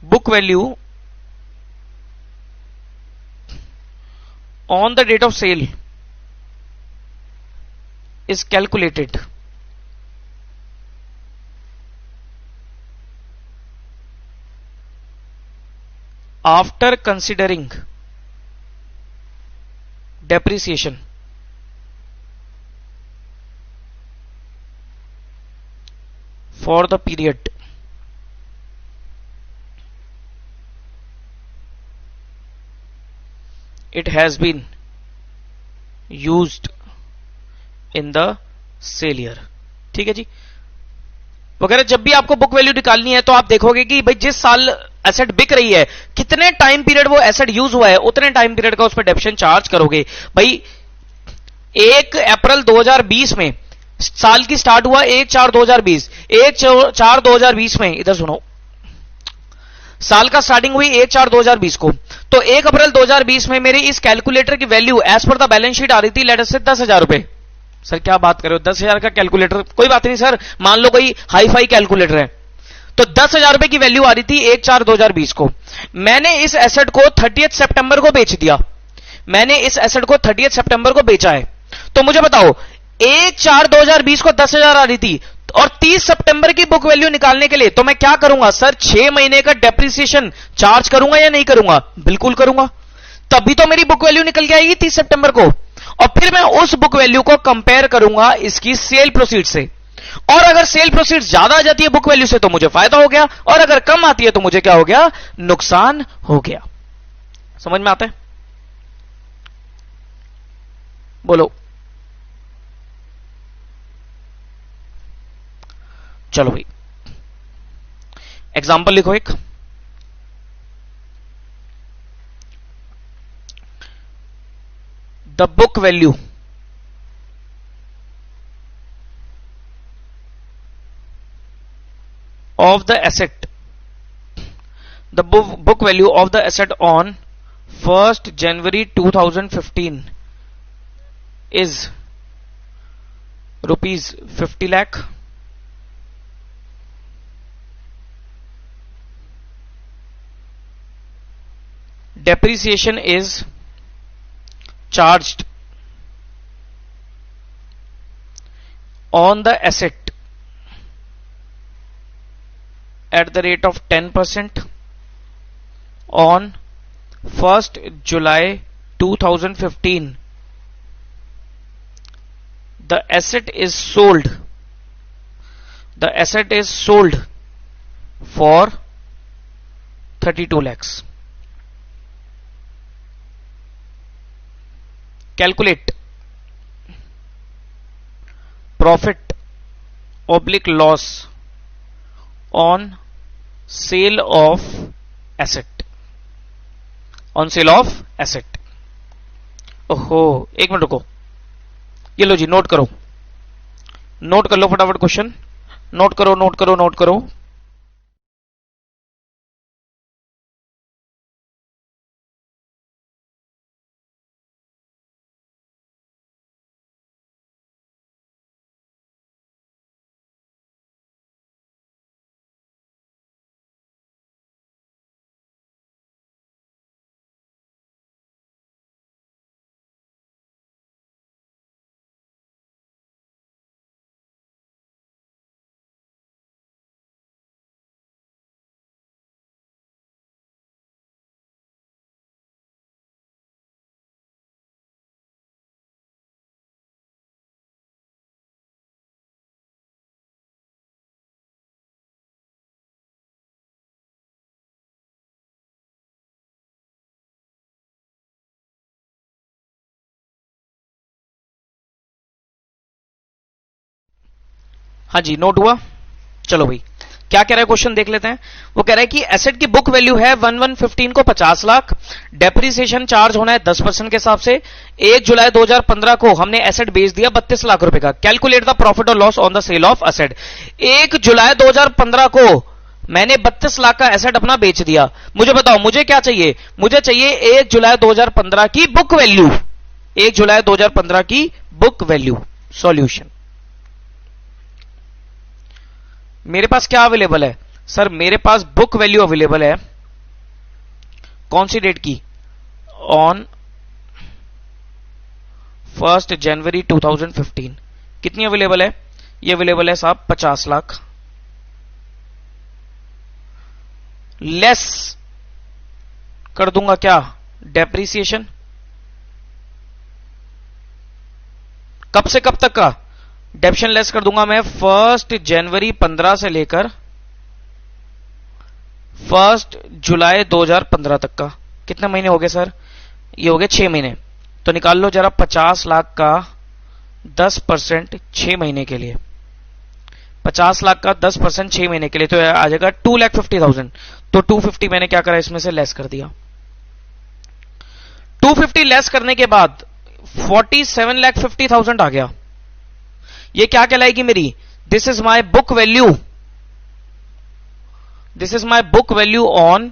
book value on the date of sale is calculated after considering depreciation for the period it has been used in the sale year. ठीक है जी. वगैरह जब भी आपको बुक वैल्यू निकालनी है तो आप देखोगे कि भाई जिस साल एसेट बिक रही है कितने टाइम पीरियड वो एसेट यूज हुआ है, उतने टाइम पीरियड का उस पर डेप्रिसिएशन चार्ज करोगे. भाई 1 अप्रैल 2020 में साल की स्टार्ट हुआ 1/4/2020, 1/4/2020 में, इधर सुनो, साल का स्टार्टिंग हुई 1/4/2020 को, तो 1 अप्रैल 2020 में मेरी इस कैलकुलेटर की value as per the balance sheet आ रही थी लेट अस से 10,000 रुपए. सर क्या बात कर रहे हो, 10,000 का कैलकुलेटर? कोई बात नहीं सर, मान लो कोई हाई फाई कैलकुलेटर है, तो 10,000 रुपए की वैल्यू आ रही थी 1/4/2020 को. मैंने इस एसेट को 30 सितंबर को बेच दिया, मैंने इस एसेट को 30 सितंबर को बेचा है. तो मुझे बताओ 1/4/2020 को 10,000 आ रही थी और 30 सितंबर की बुक वैल्यू निकालने के लिए तो मैं क्या करूंगा सर? 6 महीने का डेप्रिसिएशन चार्ज करूंगा या नहीं करूंगा? बिल्कुल करूंगा. तभी तो मेरी बुक वैल्यू निकल के आएगी 30 सितंबर को. और फिर मैं उस बुक वैल्यू को कंपेयर करूंगा इसकी सेल प्रोसीड से. और अगर सेल प्रोसीड ज्यादा आ जाती है बुक वैल्यू से तो मुझे फायदा हो गया, और अगर कम आती है तो मुझे क्या हो गया? नुकसान हो गया. समझ में आता है? बोलो. चलो भाई एग्जाम्पल लिखो एक. The book value of the asset the book value of the asset on 1st January 2015 is rupees 50 lakh. Depreciation is charged on the asset at the rate of 10% on 1st July 2015. The asset is sold. The asset is sold for 32 lakhs. Calculate profit oblique loss on sale of asset. On sale of asset. ओहो, एक minute रुको, ये लो जी, note करो, note कर लो फटाफट question, note करो note करो note करो। हाँ जी, नोट हुआ। चलो भाई, क्या कह रहा है क्वेश्चन देख लेते हैं। वो कह रहा है कि एसेट की बुक वैल्यू है 1115 को 50 लाख, डेप्रिसिएशन चार्ज होना है 10% के हिसाब से। 1 जुलाई 2015 को हमने एसेट बेच दिया 32 लाख रुपए का। कैलकुलेट द प्रॉफिट और loss on the sale of asset. 1 जुलाई 2015 को मैंने 32 लाख का एसेट अपना बेच दिया। मुझे बताओ मुझे क्या चाहिए, मुझे चाहिए 1 जुलाई 2015 की बुक वैल्यू। 1 जुलाई 2015 की बुक वैल्यू। सॉल्यूशन, मेरे पास क्या अवेलेबल है सर, मेरे पास बुक वैल्यू अवेलेबल है कौन सी डेट की, ऑन 1st January 2015। कितनी अवेलेबल है, ये अवेलेबल है साहब 50 लाख। लेस कर दूंगा क्या, डेप्रिसिएशन। कब से कब तक का डेप्शन लेस कर दूंगा मैं, 1 जनवरी 15 से लेकर 1 जुलाई 2015 तक का। कितने महीने हो गए सर, ये हो गए 6 महीने। तो निकाल लो जरा 50 लाख का 10% 6 महीने के लिए, 50 लाख का 10% 6 महीने के लिए तो आ जाएगा 2,50,000। तो 250 मैंने क्या करा, इसमें से लेस कर दिया। 250 लेस करने के बाद 47,50,000 आ गया। ये क्या कहलाएगी मेरी, this is my book value, this is my book value on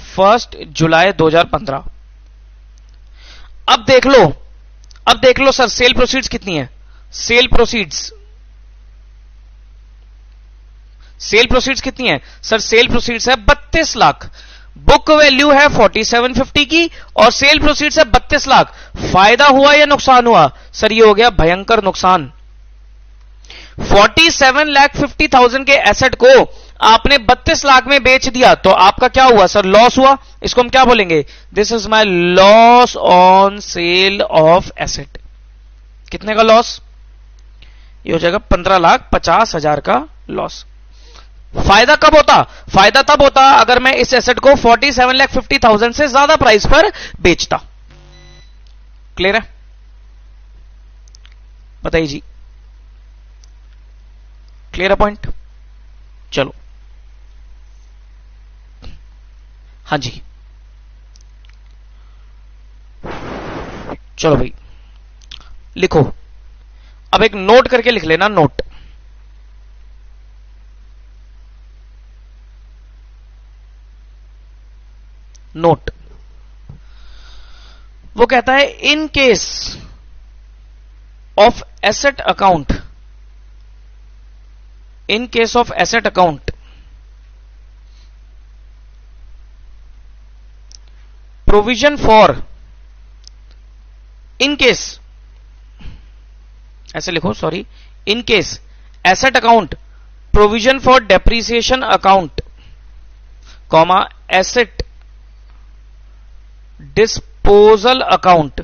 1 जुलाई 2015। अब देख लो, अब देख लो सर सेल प्रोसीड्स कितनी है, सेल प्रोसीड्स, सेल प्रोसीड्स कितनी है सर, सेल प्रोसीड्स है 32 लाख। बुक वैल्यू है 4750 की और सेल प्रोसीड्स है 32 लाख। फायदा हुआ या नुकसान हुआ सर, ये हो गया भयंकर नुकसान। 47,50,000 के एसेट को आपने 32 लाख में बेच दिया तो आपका क्या हुआ सर, लॉस हुआ। इसको हम क्या बोलेंगे, this is my loss on sale of asset. कितने का लॉस, ये हो जाएगा 15,50,000 का लॉस। फायदा कब होता, फायदा तब होता अगर मैं इस एसेट को 47,50,000 से ज्यादा प्राइस पर बेचता। क्लियर है, बताइए जी, क्लियर है पॉइंट। चलो हाँ जी, चलो भाई लिखो, अब एक नोट करके लिख लेना, नोट। नोट। वो कहता है in case of asset account, in case of asset account provision for, in case, ऐसे लिखो sorry, in case asset account provision for depreciation account comma asset disposal account,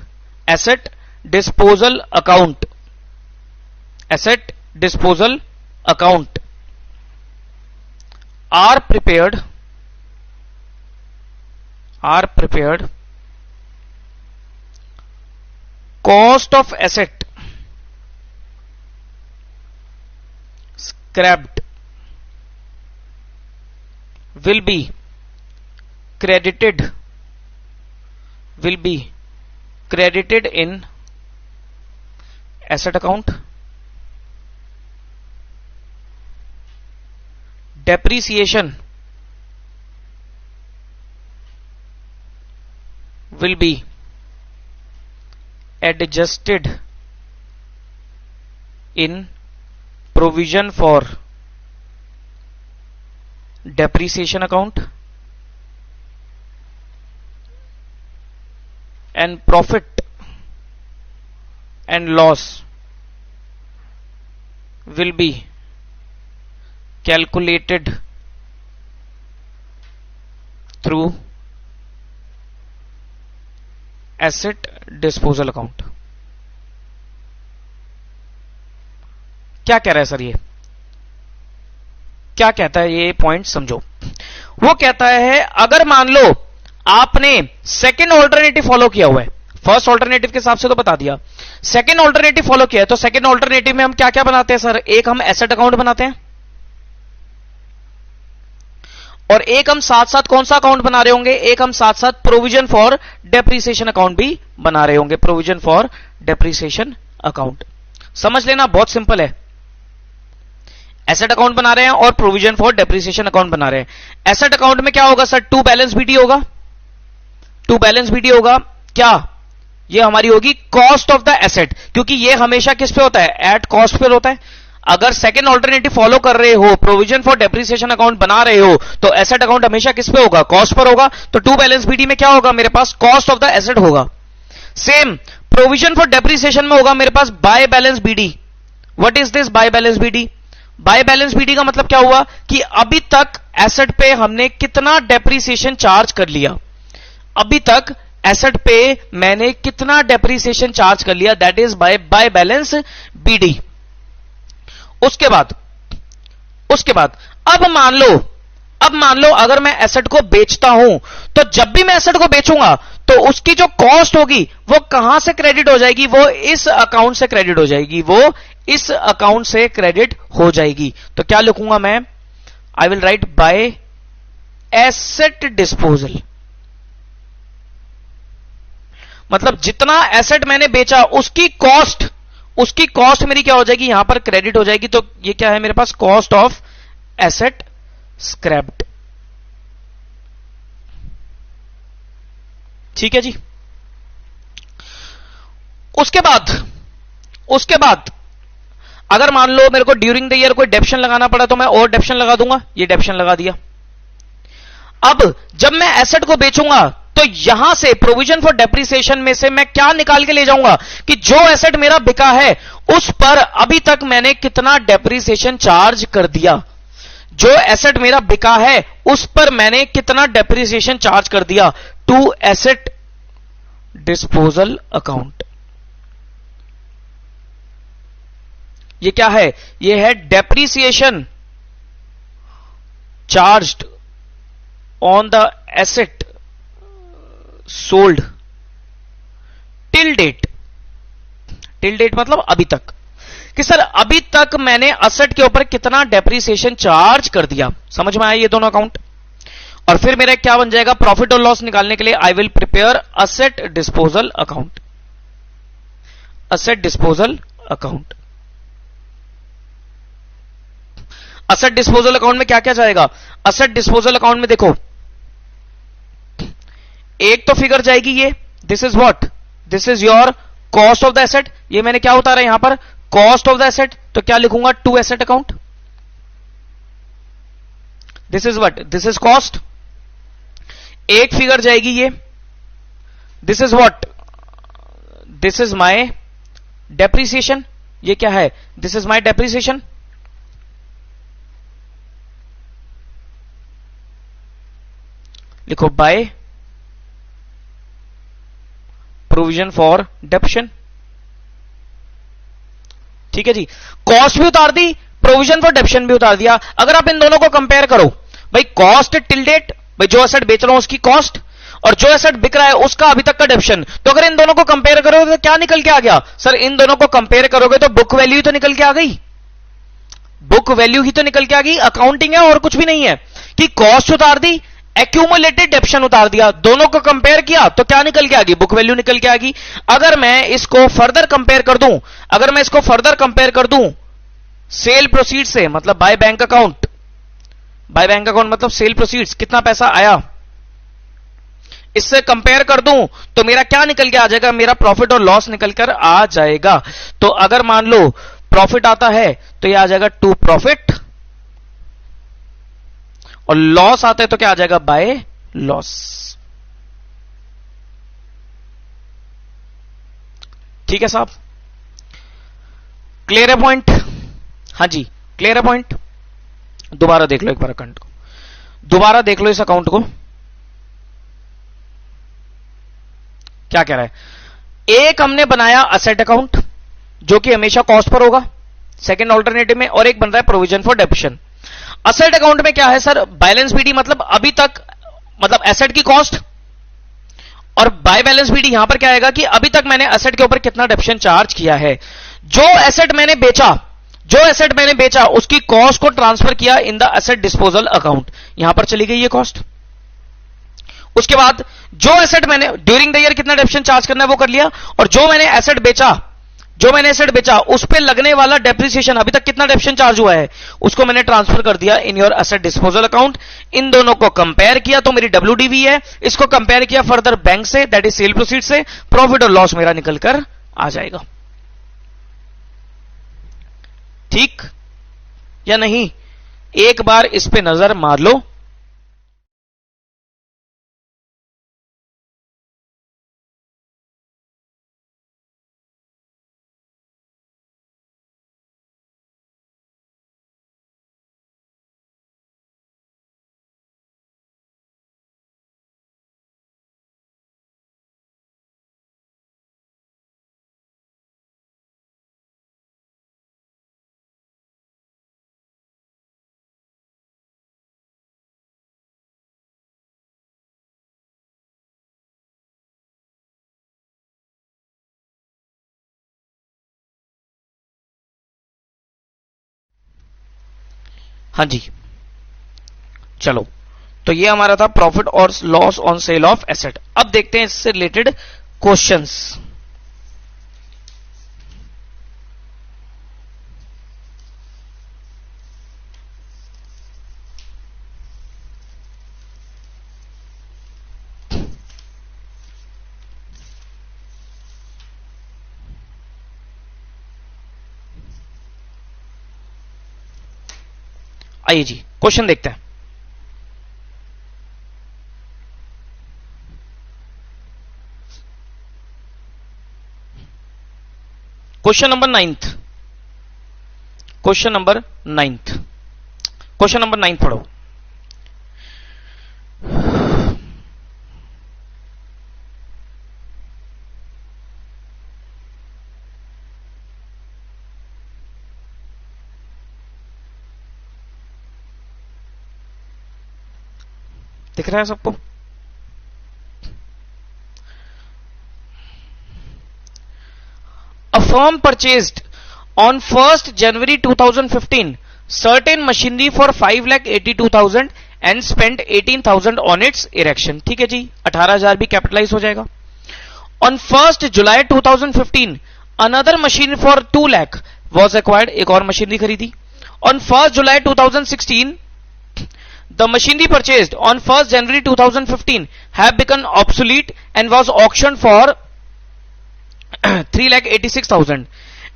asset disposal account, asset disposal account are prepared cost of asset scrapped will be credited in asset account, depreciation will be adjusted in provision for depreciation account, and profit and loss will be calculated through asset disposal account. क्या कह रहा है sir, ये क्या कहता है, ये point समझो। वो कहता है अगर मान लो आपने सेकेंड ऑल्टरनेटिव फॉलो किया हुआ है, फर्स्ट ऑल्टरनेटिव के हिसाब से तो बता दिया, सेकेंड ऑल्टरनेटिव फॉलो किया है, तो सेकेंड ऑल्टरनेटिव में हम क्या क्या बनाते हैं सर, एक हम एसेट अकाउंट बनाते हैं और एक हम साथ साथ कौन सा अकाउंट बना रहे होंगे, एक हम साथ साथ प्रोविजन फॉर डेप्रीसिएशन अकाउंट भी बना रहे होंगे, प्रोविजन फॉर डेप्रीसिएशन अकाउंट। समझ लेना, बहुत सिंपल है। एसेट अकाउंट बना रहे हैं और प्रोविजन फॉर डेप्रीसिएशन अकाउंट बना रहे हैं। एसेट अकाउंट में क्या होगा सर, टू बैलेंस बीडी होगा, टू बैलेंस बीडी होगा, क्या ये हमारी होगी कॉस्ट ऑफ द एसेट, क्योंकि ये हमेशा किस पे होता है, एट कॉस्ट पे होता है। अगर सेकेंड ऑल्टरनेटिव फॉलो कर रहे हो, प्रोविजन फॉर डेप्रीसिएशन अकाउंट बना रहे हो, तो एसेट अकाउंट हमेशा किस पे होगा, कॉस्ट पर होगा। तो टू बैलेंस बीडी में क्या होगा, मेरे पास कॉस्ट ऑफ द एसेट होगा। सेम प्रोविजन फॉर डेप्रीसिएशन में होगा मेरे पास by balance BD. What is this by balance BD? By balance BD का मतलब क्या हुआ कि अभी तक एसेट पे हमने कितना डेप्रीसिएशन चार्ज कर लिया, अभी तक एसेट पे मैंने कितना डेप्रीसिएशन चार्ज कर लिया, that is by balance BD. उसके बाद अब मान लो अगर मैं एसेट को बेचता हूं, तो जब भी मैं एसेट को बेचूंगा तो उसकी जो कॉस्ट होगी वो कहां से क्रेडिट हो जाएगी, वो इस अकाउंट से क्रेडिट हो जाएगी, वो इस अकाउंट से क्रेडिट हो जाएगी। तो क्या लिखूंगा मैं, I will write bye asset disposal, मतलब जितना एसेट मैंने बेचा उसकी कॉस्ट मेरी क्या हो जाएगी, यहां पर क्रेडिट हो जाएगी। तो ये क्या है मेरे पास, कॉस्ट ऑफ एसेट स्क्रैप्ड। ठीक है जी। उसके बाद अगर मान लो मेरे को ड्यूरिंग द ईयर कोई डेप्शन लगाना पड़ा तो मैं और डेप्शन लगा दूंगा, ये डेप्शन लगा दिया। अब जब मैं एसेट को बेचूंगा तो यहां से प्रोविजन फॉर डेप्रीसिएशन में से मैं क्या निकाल के ले जाऊंगा कि जो एसेट मेरा बिका है उस पर अभी तक मैंने कितना डेप्रीसिएशन चार्ज कर दिया, जो एसेट मेरा बिका है उस पर मैंने कितना डेप्रीसिएशन चार्ज कर दिया, टू एसेट डिस्पोजल अकाउंट। ये क्या है, ये है depreciation charged on the asset sold till date. Till date मतलब अभी तक, कि सर अभी तक मैंने एसेट के ऊपर कितना डेप्रीसिएशन चार्ज कर दिया। समझ में आया ये दोनों अकाउंट? और फिर मेरा क्या बन जाएगा, प्रॉफिट और लॉस निकालने के लिए I will prepare asset disposal account. Asset disposal account, asset disposal account में क्या क्या जाएगा, एसेट डिस्पोजल अकाउंट में देखो एक तो फिगर जाएगी ये, this is what, this is your cost of the asset, ये मैंने क्या उतारा यहां पर, कॉस्ट ऑफ द एसेट, तो क्या लिखूंगा, to asset account, this is what, this is cost. एक फिगर जाएगी ये, this is what, this is my depreciation, ये क्या है, दिस इज माय डेप्रिसिएशन। लिखो बाय प्रोविजन फॉर डेप्शन, ठीक है जी। कॉस्ट भी उतार दी, प्रोविजन फॉर डेप्शन भी उतार दिया। अगर आप इन दोनों को कंपेयर करो, भाई कॉस्ट टिल डेट, भाई जो एसेट बेच रहा हूं उसकी कॉस्ट, और जो एसेट बिक रहा है उसका अभी तक का डेप्शन, तो अगर इन दोनों को कंपेयर करोगे तो क्या निकल के आ गया सर, इन दोनों को कंपेयर करोगे तो बुक वैल्यू ही तो निकल के आ गई, बुक वैल्यू ही तो निकल के आ गई, अकाउंटिंग है और कुछ भी नहीं है, कि कॉस्ट उतार दी, एक्यूमुलेटेड डेप्शन उतार दिया, दोनों को कंपेयर किया तो क्या निकल के आ गई, बुक वैल्यू निकल के आ गई। अगर मैं इसको फर्दर कंपेयर कर दूं, अगर मैं इसको फर्दर कंपेयर कर दूं सेल प्रोसीड से, मतलब by bank account, by bank account मतलब सेल प्रोसीड्स, कितना पैसा आया, इससे कंपेयर कर दूं तो मेरा क्या निकल के आ जाएगा, मेरा प्रॉफिट और लॉस निकल कर आ जाएगा। तो अगर मान लो प्रॉफिट आता है तो यह आ जाएगा टू प्रॉफिट, और लॉस आता है तो क्या आ जाएगा, बाय लॉस। ठीक है साहब, क्लियर है पॉइंट, हाँ जी क्लियर है पॉइंट। दोबारा देख लो एक बार अकाउंट को, दोबारा देख लो इस अकाउंट को, क्या कह रहा है। एक हमने बनाया असेट अकाउंट जो कि हमेशा कॉस्ट पर होगा सेकंड ऑल्टरनेटिव में, और एक बन रहा है प्रोविजन फॉर डेप्शन। असेट अकाउंट में क्या है सर, बैलेंस बीडी मतलब अभी तक, मतलब एसेट की कॉस्ट, और बाय बैलेंस बीडी यहां पर क्या आएगा कि अभी तक मैंने एसेट के ऊपर कितना डेप्शन चार्ज किया है। जो एसेट मैंने बेचा, जो एसेट मैंने बेचा उसकी कॉस्ट को ट्रांसफर किया in the asset disposal account, यहां पर चली गई ये कॉस्ट। उसके बाद जो एसेट मैंने ड्यूरिंग द ईयर कितना डेप्शन चार्ज करना है वो कर लिया, और जो मैंने एसेट बेचा, जो मैंने एसेट बेचा उस पे लगने वाला डेप्रिसिएशन, अभी तक कितना डेप्शन चार्ज हुआ है उसको मैंने ट्रांसफर कर दिया in your asset disposal account. इन दोनों को कंपेयर किया तो मेरी डब्ल्यूडीवी है, इसको कंपेयर किया फर्दर बैंक से, दैट इज सेल प्रोसीड से, प्रॉफिट और लॉस मेरा निकल कर आ जाएगा। ठीक या नहीं, एक बार इस पे नजर मार लो। हाँ जी चलो, तो ये हमारा था प्रॉफिट और loss on sale of asset. अब देखते हैं इससे रिलेटेड क्वेश्चंस। आइए जी क्वेश्चन देखते हैं। Question number 9th, question number 9th, question number 9 पढ़ो। दिख रहा है सबको? A firm purchased on 1st January 2015 certain machinery for 5,82,000 and spent 18,000 on its erection। ठीक है जी, 18,000 भी कैपिटलाइज हो जाएगा। On 1st July 2015 another machine for 2 lakh was acquired, एक और मशीनरी खरीदी। On 1st July 2016 The machinery purchased on 1st January 2015 have become obsolete and was auctioned for 3,86,000.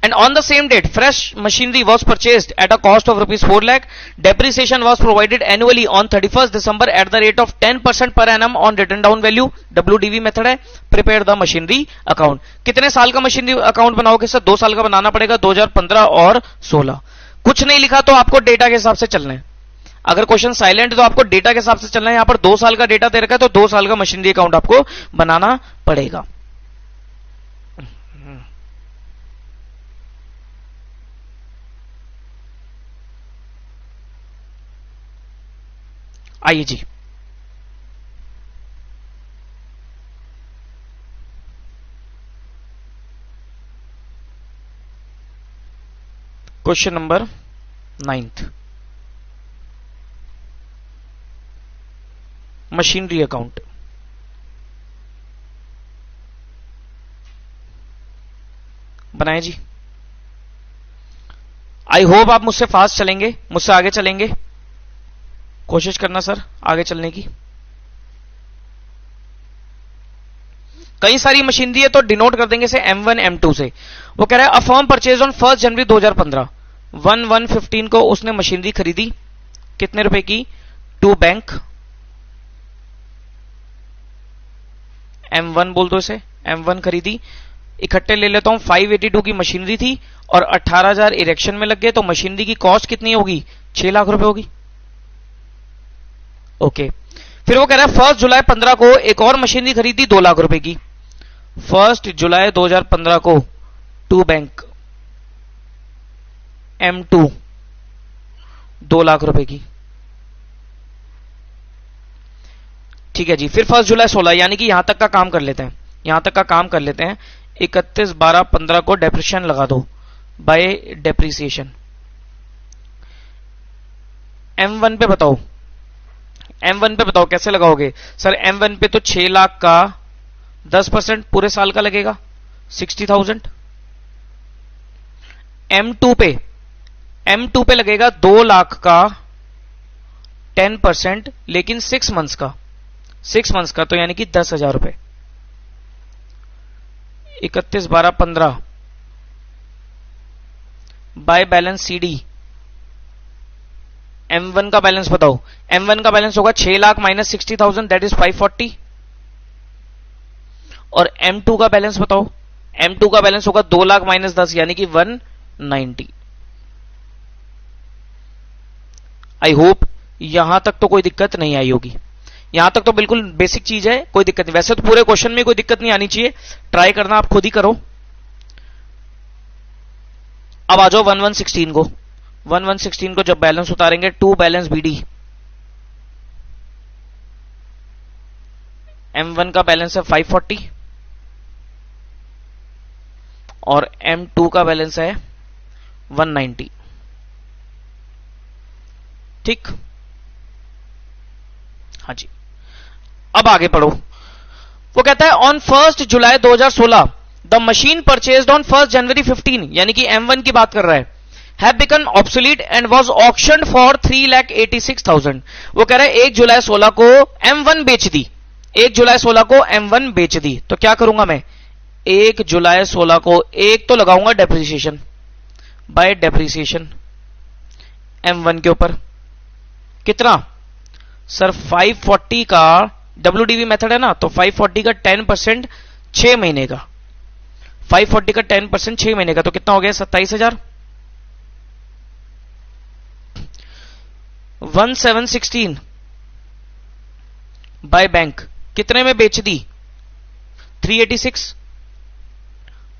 And on the same date, fresh machinery was purchased at a cost of rupees 4 lakh. Depreciation was provided annually on 31st December at the rate of 10% per annum on written down value. WDV method है. Prepare the machinery account. कितने साल का machinery account बनाओगे sir? 2 साल का बनाना पड़ेगा, 2015 और 16. कुछ नहीं लिखा तो आपको डेटा के हिसाब से चलना है. अगर क्वेश्चन साइलेंट तो आपको डेटा के हिसाब से चलना है. यहां पर 2 साल का डेटा दे रखा है तो 2 साल का मशीनरी अकाउंट आपको बनाना पड़ेगा. आइए जी, question number 9th, machinery account. बनाए जी. आई होप आप मुझसे फास्ट चलेंगे, मुझसे आगे चलेंगे. कोशिश करना सर आगे चलने की. कई सारी मशीनरी है तो डिनोट कर देंगे से M1 M2 से. वो कह रहा है a firm purchase on 1st जनवरी 2015 1115 को उसने मशीनरी खरीदी. कितने रुपए की? To bank. M1 बोल दो इसे. M1 खरीदी. इकट्ठे ले लेता हूं. 582 की मशीनरी थी और 18,000 इरेक्शन में लग गए तो मशीनरी की कॉस्ट कितनी होगी? 6 लाख रुपए होगी. ओके. फिर वो कह रहा है 1 जुलाई 15 को एक और मशीनरी खरीदी 2 लाख रुपए की. 1 जुलाई 2015 को टू बैंक M2 2 लाख रुपए की. ठीक है जी. फिर 1 जुलाई 16 यानी कि यहां तक का काम कर लेते हैं. यहां तक का काम कर लेते हैं. 31/12/15 को डेप्रिसिएशन लगा दो बाय डेप्रिसिएशन. M1 पे बताओ. M1 पे बताओ कैसे लगाओगे सर? M1 पे तो 6 लाख का 10% पूरे साल का लगेगा 60,000. M2 पे लगेगा 2 लाख का 10% लेकिन 6 मंथ्स का तो यानी कि 10,000 रुपए. 31/12/15 बाय बैलेंस CD. M1 का बैलेंस बताओ. M1 का बैलेंस होगा 6 लाख माइनस 60,000 दैट इज 540. और M2 का बैलेंस बताओ. M2 का बैलेंस होगा 2 लाख माइनस 10 यानी कि 190. आई होप यहां तक तो कोई दिक्कत नहीं आई होगी. यहां तक तो बिल्कुल बेसिक चीज है, कोई दिक्कत नहीं. वैसे तो पूरे क्वेश्चन में कोई दिक्कत नहीं आनी चाहिए. ट्राई करना आप खुद ही करो. अब आ जाओ 1116 को. 1116 को जब बैलेंस उतारेंगे टू बैलेंस BD. M1 का बैलेंस है 540 और M2 का बैलेंस है 190. ठीक. हाँ जी. अब आगे पढ़ो. वो कहता है on 1 July 2016 the machine purchased on 1 जनवरी 15 यानी कि M1 की बात कर रहा है have become obsolete and was auctioned for 3,86,000. वो कह रहा है 1 जुलाई 16 को M1 बेच दी. 1 जुलाई 16 को M1 बेच दी. तो क्या करूंगा मैं? 1 जुलाई 16 को एक तो लगाऊंगा डेप्रिसिएशन बाय डेप्रिसिएशन M1 के ऊपर. कितना सर? 540 का WDV मेथड है ना, तो 540 का 10% 6 महीने का. 540 का 10% 6 महीने का तो कितना हो गया? 27,000. 1716 बाय बैंक कितने में बेच दी? 386.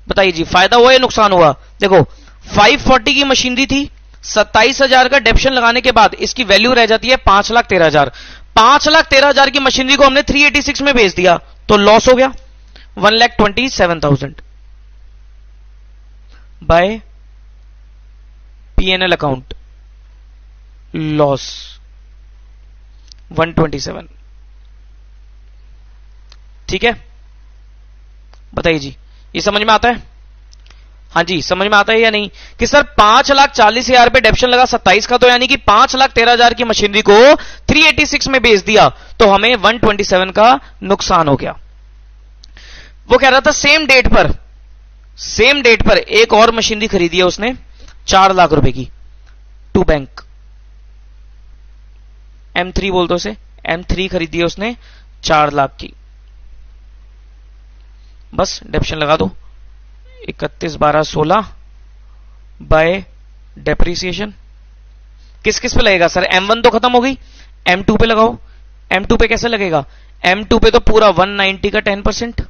बताइए जी फायदा हुआ या नुकसान हुआ? देखो 540 की मशीनरी थी, 27,000 का डेप्शन लगाने के बाद इसकी वैल्यू रह जाती है 5,13,000. 5,13,000 की मशीनरी को हमने 386 में बेच दिया तो लॉस हो गया 1,27,000 बाय P&L अकाउंट. लॉस 127. ठीक है. बताइए जी ये समझ में आता है? हाँ जी, समझ में आता है या नहीं कि सर 5,40,000 पे डेप्शन लगा 27 का, तो यानी कि 5,13,000 की मशीनरी को 386 में बेच दिया, तो हमें 127 का नुकसान हो गया। वो कह रहा था सेम डेट पर एक और मशीनरी खरीदी है उसने 4 लाख रुपए की, टू बैंक M3 बोल दो उसे, M3 खरीदी है उसने 4 लाख की। बस डेप्शन लगा दो 31/12/16 बाय डेप्रीसिएशन। किस किस पे लगेगा सर? M1 तो खत्म हो गई, M2 पे लगाओ। M2 पे कैसे लगेगा? M2 पे तो पूरा 190 का 10%,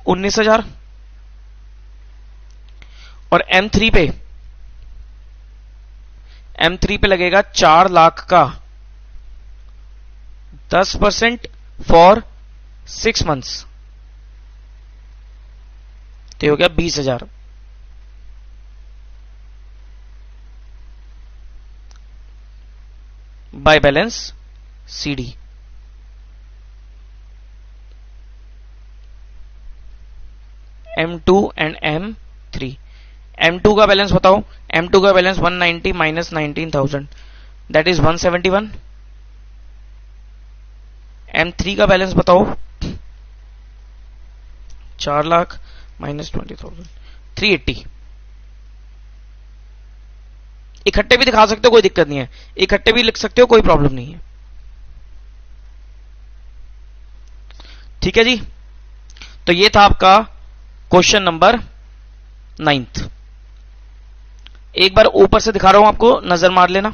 19,000। और M3 पे लगेगा 4 लाख का 10% फॉर 6 मंथ्स, तो हो गया 20,000। Bye balance CD। M2 and M3। M2 का बैलेंस बताओ। M2 का balance 190 minus 19,000 that is 171। M3 का बैलेंस बताओ 4 लाख माइनस 20,000 380। इकट्ठे भी दिखा सकते हो, कोई दिक्कत नहीं है, इकट्ठे भी लिख सकते हो, कोई प्रॉब्लम नहीं है। ठीक है जी, तो ये था आपका क्वेश्चन नंबर 9। एक बार ऊपर से दिखा रहा हूं आपको, नजर मार लेना।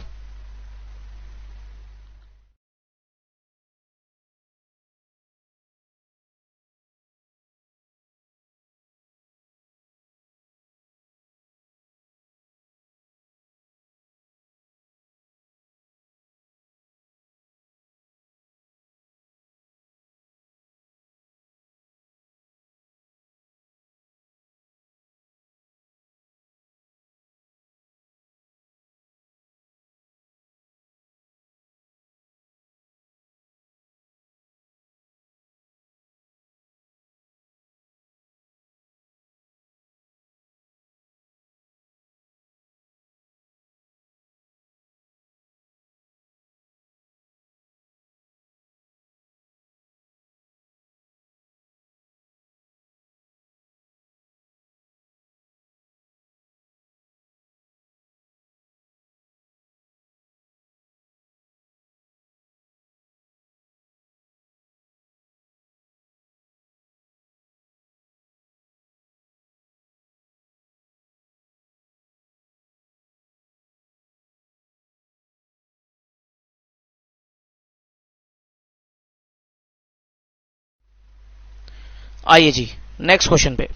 आइए जी नेक्स्ट क्वेश्चन पे।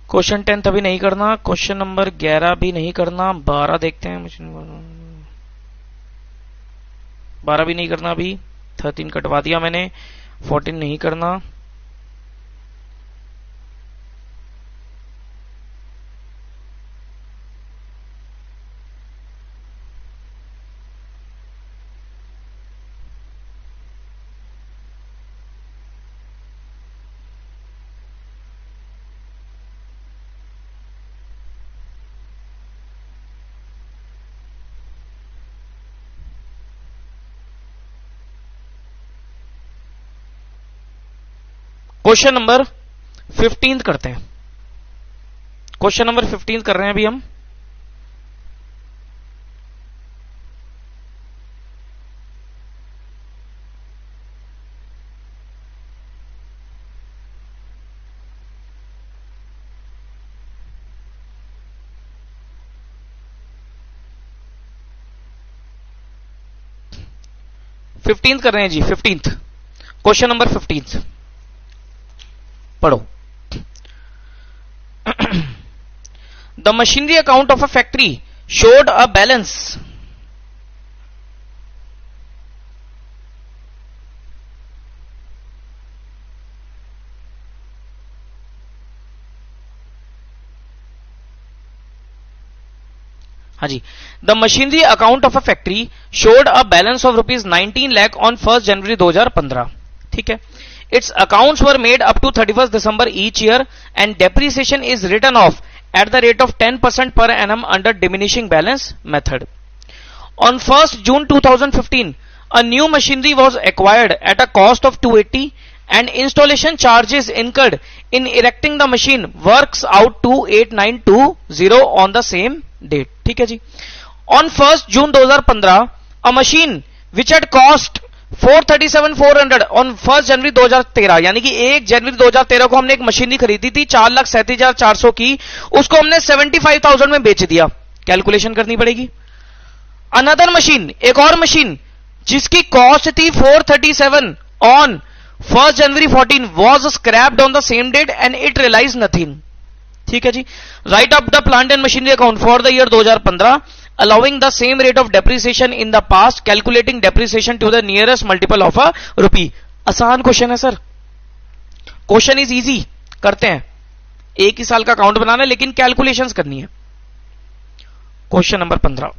क्वेश्चन 10 अभी नहीं करना, क्वेश्चन नंबर 11 भी नहीं करना, 12 देखते हैं, मुझे 12 भी नहीं करना, अभी 13 कटवा दिया मैंने, 14 नहीं करना, क्वेश्चन नंबर 15 करते हैं। क्वेश्चन नंबर 15 कर रहे हैं अभी हम। फिफ्टींथ कर रहे हैं जी, 15th क्वेश्चन नंबर 15 पढ़ो। The machinery account of a factory showed a balance हाँ जी, the machinery account of a factory showed a balance of ₹19 lakh on 1 January 2015. ठीक है, it's accounts were made up to 31 December each year and depreciation is written off at the rate of 10% per annum under diminishing balance method. On 1st June 2015, a new machinery was acquired at a cost of 280 and installation charges incurred in erecting the machine works out to 8920 on the same date. ठीक है जी. On 1st June 2015, a machine which had cost 437,400 on 1 जनवरी 2013, यानी कि 1 जनवरी 2013 को हमने एक machinery खरीदी थी 4,37,400 की, उसको हमने 75,000 में बेच दिया. कैलकुलेशन करनी पड़ेगी. अनदर मशीन, एक और मशीन जिसकी कॉस्ट थी 437 on 1 January 14 was scrapped on the same date and it realised nothing. ठीक है जी. Write up the plant and machinery account for the year 2015 allowing the same rate of depreciation in the past, calculating depreciation to the nearest multiple of a rupee. आसान question है sir, question is easy. करते हैं, एक ही साल का account बनाना है लेकिन कैलकुलेशंस करनी है. Question number 15.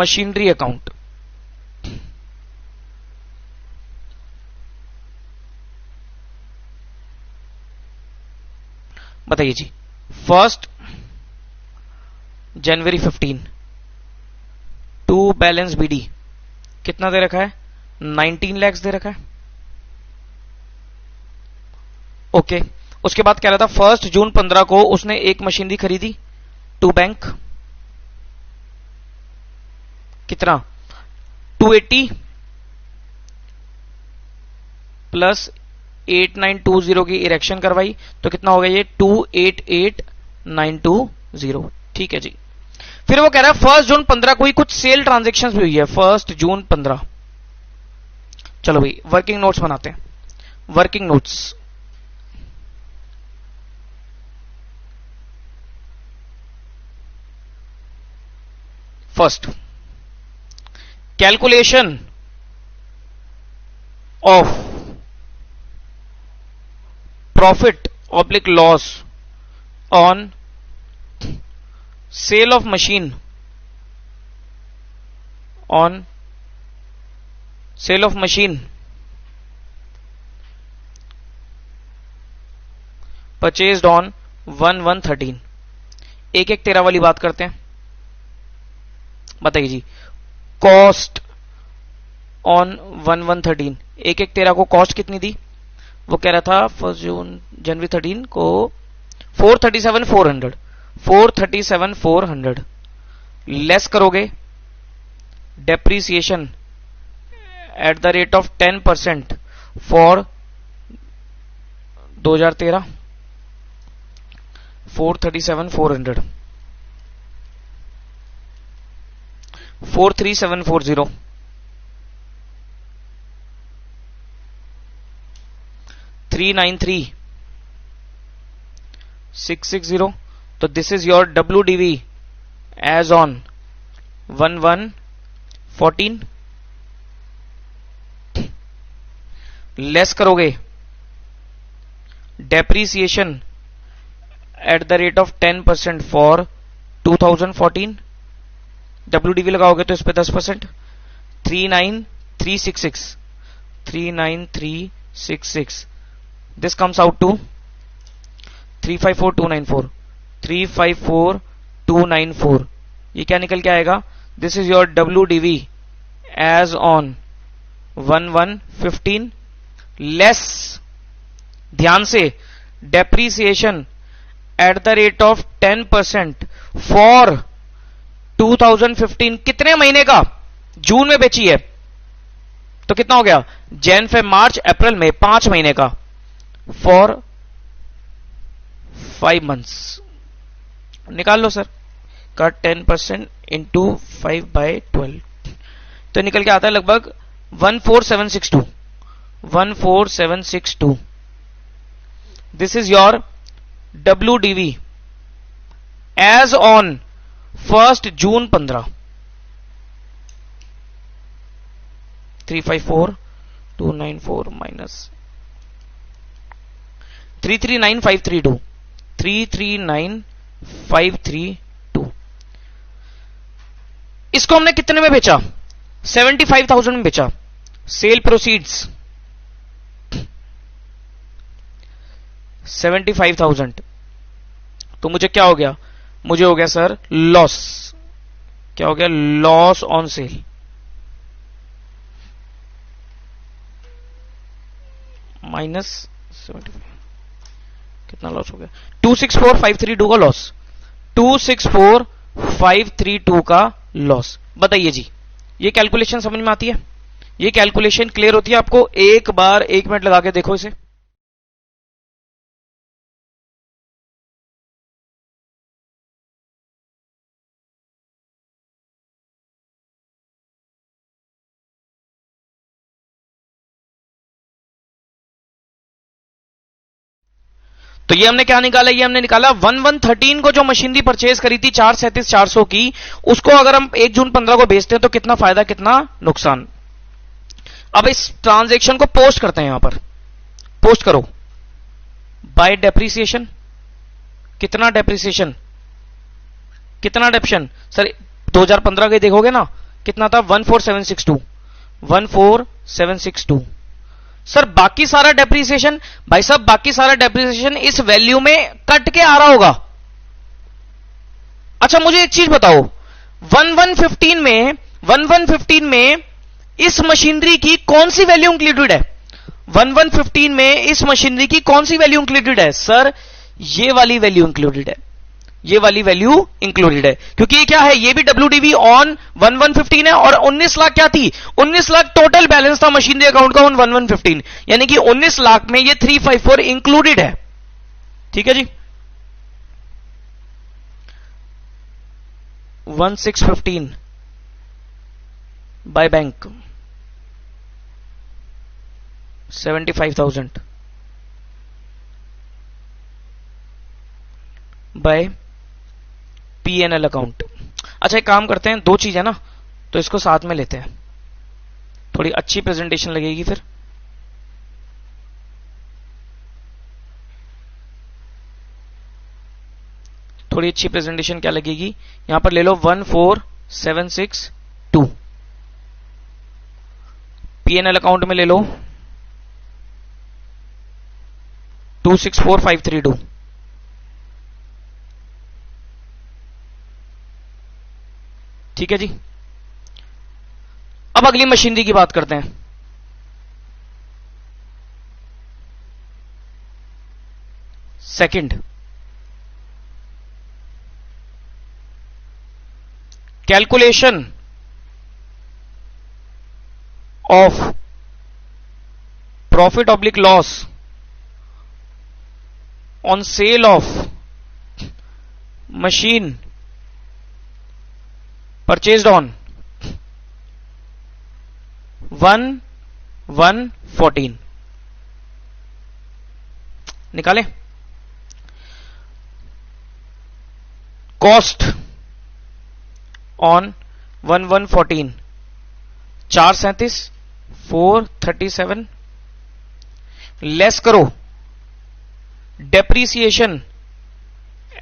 Machinery account. बताइए जी. 1 जनवरी 15 टू बैलेंस बीडी कितना दे रखा है? 19 लाख दे रखा है. ओके. उसके बाद क्या रहा था? 1 जून 15 को उसने एक मशीनरी खरीदी टू बैंक. कितना? 280 प्लस 8920 की इरेक्शन करवाई तो कितना हो गया ये? 288,920. ठीक है जी. फिर वो कह रहा है 1 जून 15 को ही कुछ सेल ट्रांजेक्शन भी हुई है. 1 जून 15. चलो भाई वर्किंग नोट्स बनाते हैं. Working notes. First, calculation of profit oblique loss on sale of machine purchased on 1/1/13. एक एक 13 वाली बात करते हैं. बताइए जी. कॉस्ट ऑन 1/1/13, एक एक 13 को कॉस्ट कितनी दी? वो कह रहा था 1 जून जनवरी 13 को 437,400 लेस करोगे depreciation at the rate of 10% for 2013. 437,400 43740 393,660. तो this is your WDV as on 1/1/14. Less करोगे depreciation at the rate of 10% for 2014. WDV लगाओगे तो इस पे 10%. 393,666. This comes out to 354,294. 354,294. ये क्या निकल के आएगा? This is your WDV as on 1/1/15 less, ध्यान से, depreciation at the rate of 10% for 2015. कितने महीने का? जून में बेची है तो कितना हो गया? जैन फेब मार्च अप्रैल में 5 महीने का. For 5 months. निकाल लो सर का 10% इंटू 5/12 तो निकल के आता है लगभग 14762. 14762. This is your WDV as on 1 June 15. 354,294 minus 339532, 339532। इसको हमने कितने में बेचा? 75,000 में बेचा। सेल प्रोसीड्स 75,000, तो मुझे क्या हो गया? मुझे हो गया सर लॉस। क्या हो गया? Loss on sale. माइनस 75, कितना लॉस हो गया? 264,532 का लॉस, 264,532 का लॉस। बताइए जी, ये कैलकुलेशन समझ में आती है? ये कैलकुलेशन क्लियर होती है आपको? एक बार 1 मिनट लगा के देखो इसे। तो ये हमने क्या निकाला? ये हमने निकाला 1113 को जो मशीनरी परचेज करी थी 437,400 की, उसको अगर हम 1 जून 15 को बेचते हैं तो कितना फायदा कितना नुकसान। अब इस ट्रांजैक्शन को पोस्ट करते हैं, यहां पर पोस्ट करो। बाय डेप्रिसिएशन, कितना डेप्रिसिएशन, कितना डेप्शन सर? 2015 के देखोगे ना कितना था? 14762, 14762। सर बाकी सारा डेप्रिसिएशन, भाई साहब बाकी सारा डेप्रिसिएशन इस वैल्यू में कट के आ रहा होगा। अच्छा मुझे एक चीज बताओ, 1115 में इस मशीनरी की कौन सी वैल्यू इंक्लूडेड है? 1115 में इस मशीनरी की कौन सी वैल्यू इंक्लूडेड है? सर ये वाली वैल्यू इंक्लूडेड है, ये वाली वैल्यू इंक्लूडेड है, क्योंकि ये क्या है? ये भी WDV ऑन 1115 है, और 19 लाख क्या थी? 19 लाख टोटल बैलेंस था मशीनरी अकाउंट का ऑन 1115, यानी कि 19 लाख में ये 354 इंक्लूडेड है। ठीक है जी। 1615 by bank 75,000 by PNL account. अच्छा एक काम करते हैं, दो चीज है ना तो इसको साथ में लेते हैं, थोड़ी अच्छी प्रेजेंटेशन लगेगी फिर। थोड़ी अच्छी प्रेजेंटेशन क्या लगेगी? यहां पर ले लो 14762, PNL अकाउंट में ले लो 264,532। ठीक है जी। अब अगली मशीनरी की बात करते हैं। Second, calculation of profit oblique loss on sale of machine purchased on 1114 निकाले। कॉस्ट ऑन 1114 437 437, लेस करो depreciation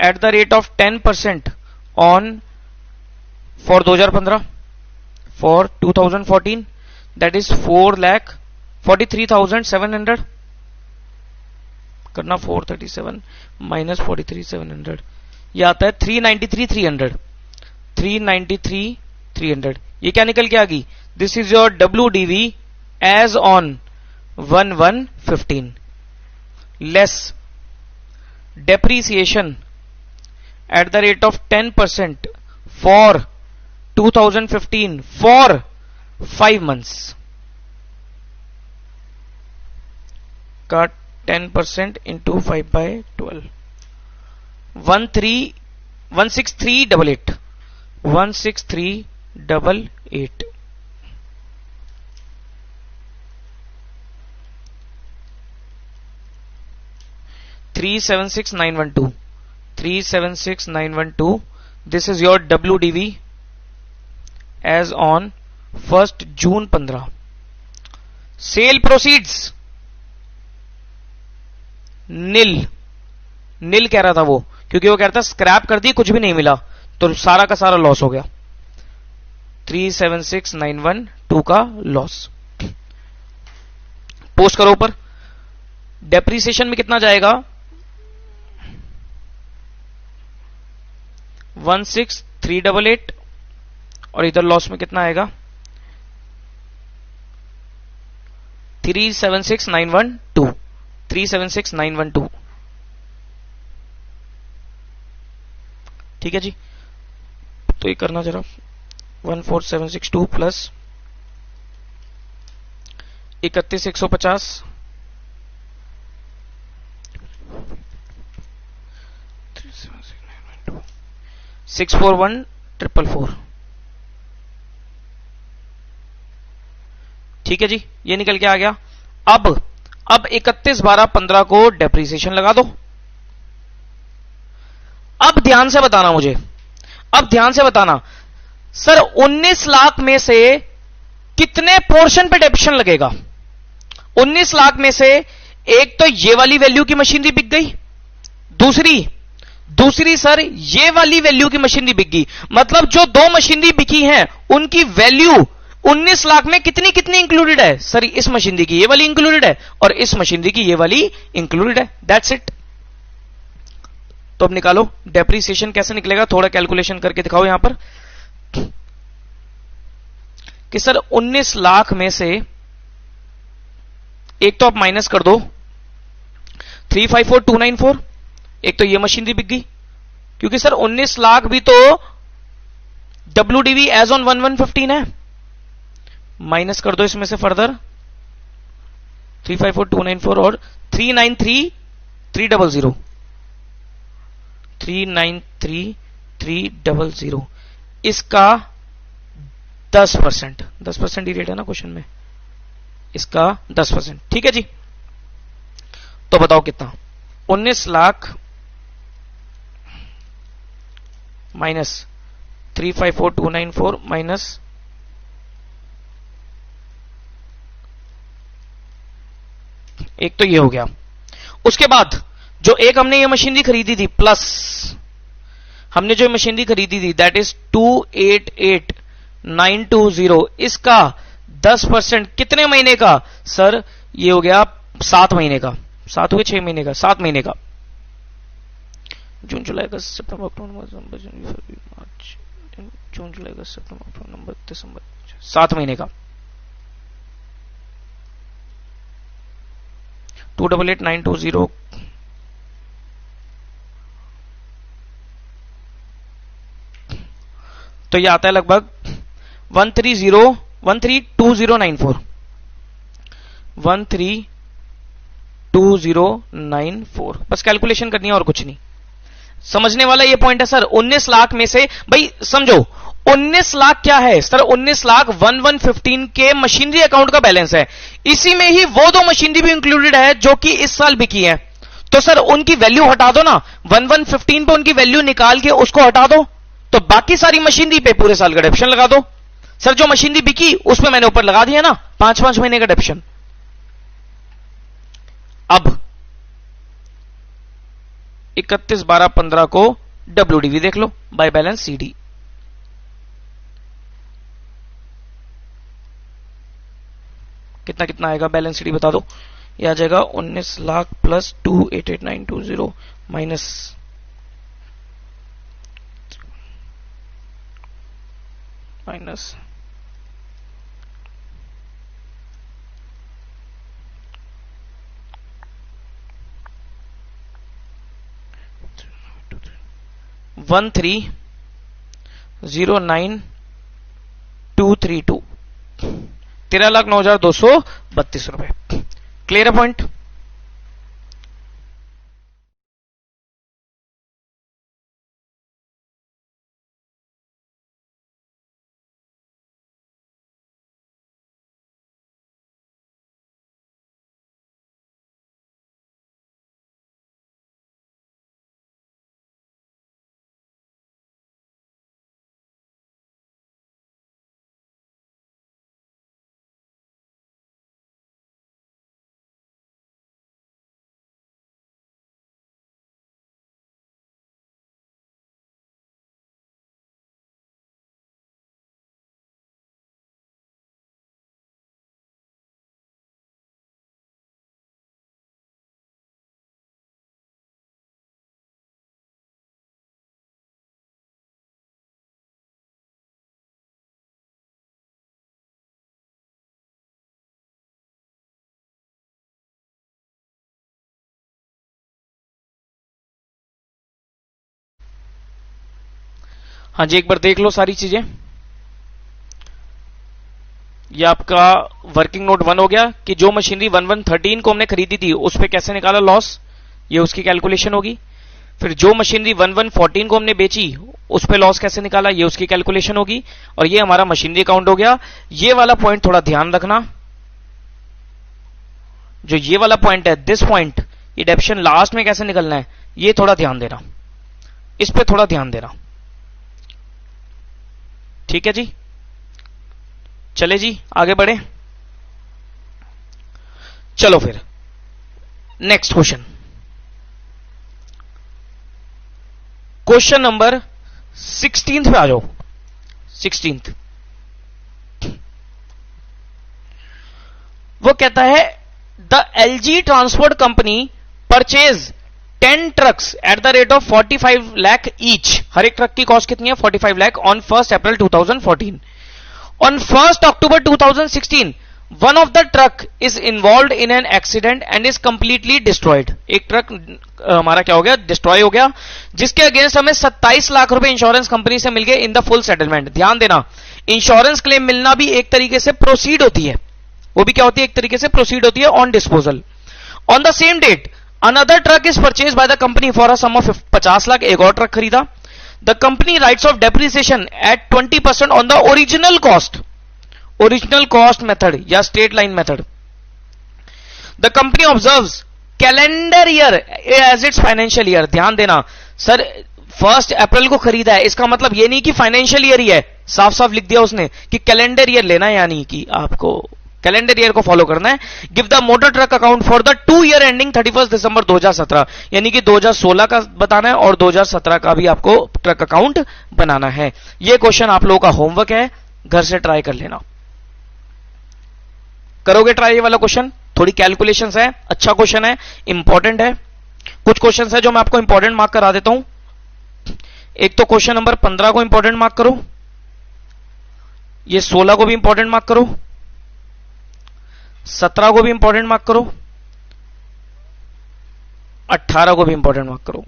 at the rate of 10% on for 2015, for 2014 that is 4,43,700 करना, 437 माइनस 43,700, यह आता है 393,300, 393,300। ये क्या निकल के आ गई? This is your WDV as on 1115 less depreciation at the rate of 10% for 2015 for 5 months का 10% into 5/12, 16388, 16388। 376,912, 376,912, this is your WDV as on 1st June 15। Sale proceeds nil nil कह रहा था वो, क्योंकि वो कह रहा था स्क्रैप कर दी कुछ भी नहीं मिला, तो सारा का सारा लॉस हो गया। 376912 का लॉस। पोस्ट करो ऊपर। डेप्रीसिएशन में कितना जाएगा? 16388, और इधर लॉस में कितना आएगा? 376912। 376912। ठीक है जी, तो ये करना जरा। 14762 प्लस 31150 641444। ठीक है जी, ये निकल के आ गया। अब 31/12/15 को डेप्रीसिएशन लगा दो। अब ध्यान से बताना मुझे, अब ध्यान से बताना सर 19 लाख में से कितने पोर्शन पे डेप्रिसिएशन लगेगा? 19 लाख में से एक तो ये वाली वैल्यू की मशीनरी बिक गई, दूसरी सर ये वाली वैल्यू की मशीनरी बिक गई। मतलब जो दो मशीनरी बिकी हैं उनकी वैल्यू 19 लाख में कितनी कितनी इंक्लूडेड है? सर इस मशीनरी की ये वाली इंक्लूडेड है और इस मशीनरी की ये वाली इंक्लूडेड है। That's it. तो अब निकालो डेप्रीसिएशन कैसे निकलेगा, थोड़ा कैलकुलेशन करके दिखाओ यहां पर कि सर 19 लाख में से एक तो आप माइनस कर दो 354294, एक तो ये मशीनरी बिक गई, क्योंकि सर 19 लाख भी तो WDV एज ऑन 1115 है। माइनस कर दो इसमें से फर्दर 354294 और 393300 393300 इसका 10%, 10% ही रेट है ना क्वेश्चन में, इसका 10%। ठीक है जी, तो बताओ कितना? 19 लाख माइनस 354294 माइनस एक तो ये हो गया। उसके बाद जो एक हमने ये मशीनरी खरीदी थी, प्लस हमने जो मशीनरी खरीदी थी दैट इज 288920, इसका 10% कितने महीने का? सर ये हो गया 7 महीने का, 7 हो गया 6 महीने का, 7 महीने का। जून जुलाई अगस्त सितंबर अक्टूबर नवंबर जनवरी फरवरी मार्च, जून जुलाई अगस्त सितंबर अक्टूबर नवंबर दिसंबर, 7 महीने का। 288920 तो ये आता है लगभग 132094, 132094। बस कैलकुलेशन करनी है और कुछ नहीं। समझने वाला ये पॉइंट है सर। 19 लाख में से भाई समझो 19 लाख क्या है सर? 19 लाख 1115 के मशीनरी अकाउंट का बैलेंस है। इसी में ही वो दो मशीनरी भी इंक्लूडेड है जो कि इस साल बिकी है। तो सर उनकी वैल्यू हटा दो ना, 1115 पे उनकी वैल्यू निकाल के उसको हटा दो, तो बाकी सारी मशीनरी पे पूरे साल का डेप्रिसिएशन लगा दो। सर जो मशीनरी बिकी उसमें मैंने ऊपर लगा दिया ना 5-5 महीने का डेप्रिसिएशन। अब 31/12/15 को WDV देख लो, बाय बैलेंस CD। कितना कितना आएगा बैलेंस CD बता दो। ये आ जाएगा 19 लाख प्लस 288920 माइनस 1309,232, 13,09,232 रुपए। क्लियर है पॉइंट? हाँ जी, एक बार देख लो सारी चीजें। ये आपका वर्किंग नोट 1 हो गया कि जो मशीनरी 1113 को हमने खरीदी थी उस पे कैसे निकाला लॉस, ये उसकी कैलकुलेशन होगी। फिर जो मशीनरी 1114 को हमने बेची उस पे लॉस कैसे निकाला, ये उसकी कैलकुलेशन होगी। और ये हमारा मशीनरी अकाउंट हो गया। ये वाला पॉइंट थोड़ा ध्यान रखना, जो ये वाला पॉइंट है, दिस पॉइंट, ये डेप्शन लास्ट में कैसे निकलना है, ये थोड़ा ध्यान देना, इस पे थोड़ा ध्यान देना। ठीक है जी, चले जी आगे बढ़े। चलो फिर नेक्स्ट क्वेश्चन, क्वेश्चन नंबर 16 पे आ जाओ। 16 वो कहता है the LG transport company purchase 10 trucks at the rate of 45 lakh each. हर एक ट्रक की कॉस्ट कितनी है, 45 lakh, on 1 April 2014। On 1st October 2016, one of the truck is involved in an accident and is completely destroyed. एक truck हमारा क्या हो गया, डिस्ट्रॉय हो गया, जिसके अगेंस्ट हमें 27 लाख रुपए इंश्योरेंस कंपनी से मिल गए इन द फुल सेटलमेंट। ध्यान देना, इंश्योरेंस क्लेम मिलना भी एक तरीके से प्रोसीड होती है, वो भी क्या होती है, एक तरीके से प्रोसीड होती है on disposal. On the same date another truck is purchase by the company for a sum of 50 lakh. एक और ट्रक खरीदा। The company writes off depreciation at 20% on the original cost method या straight line method. The company observes calendar year as its financial year. ध्यान देना sir, 1 अप्रैल को खरीदा है, इसका मतलब ये नहीं कि फाइनेंशियल ईयर ही है, साफ साफ लिख दिया उसने कि कैलेंडर ईयर लेना है, यानी कि आपको कैलेंडर ईयर को फॉलो करना है। Give the motor truck account for the 2 year ending 31 दिसंबर 2017, यानी कि 2016 का बताना है और 2017 का भी आपको ट्रक अकाउंट बनाना है। यह क्वेश्चन आप लोगों का होमवर्क है, घर से ट्राई कर लेना। करोगे ट्राई ये वाला क्वेश्चन? थोड़ी कैलकुलेशंस है, अच्छा क्वेश्चन है, इंपॉर्टेंट है। कुछ क्वेश्चन है जो मैं आपको इंपॉर्टेंट मार्क करा देता हूं। एक तो क्वेश्चन नंबर 15 को इंपॉर्टेंट मार्क करो, ये 16 को भी इंपॉर्टेंट मार्क करो, 17 को भी इंपॉर्टेंट मार्क करो, 18 को भी इंपॉर्टेंट मार्क करो।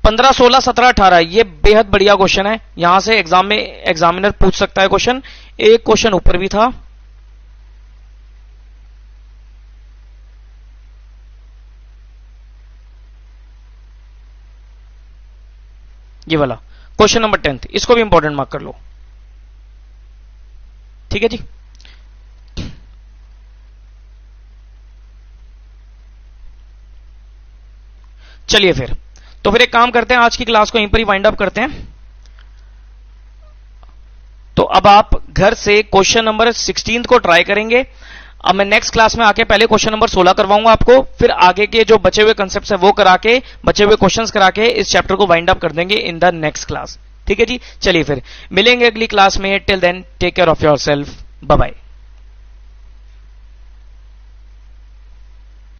15, 16, 17, 18 ये बेहद बढ़िया क्वेश्चन है। यहां से एग्जाम में एग्जामिनर पूछ सकता है क्वेश्चन। एक क्वेश्चन ऊपर भी था, ये वाला क्वेश्चन नंबर 10, इसको भी इंपॉर्टेंट मार्क कर लो। ठीक है जी, चलिए फिर तो फिर एक काम करते हैं, आज की क्लास को यहीं पर ही वाइंड अप करते हैं। तो अब आप घर से क्वेश्चन नंबर 16 को ट्राई करेंगे। अब मैं नेक्स्ट क्लास में आके पहले क्वेश्चन नंबर 16 करवाऊंगा आपको, फिर आगे के जो बचे हुए कंसेप्ट्स है वो करा के, बचे हुए क्वेश्चंस करा के इस चैप्टर को वाइंड अप कर देंगे इन द नेक्स्ट क्लास। ठीक है जी, चलिए फिर मिलेंगे अगली क्लास में। Till then take care of yourself, bye bye.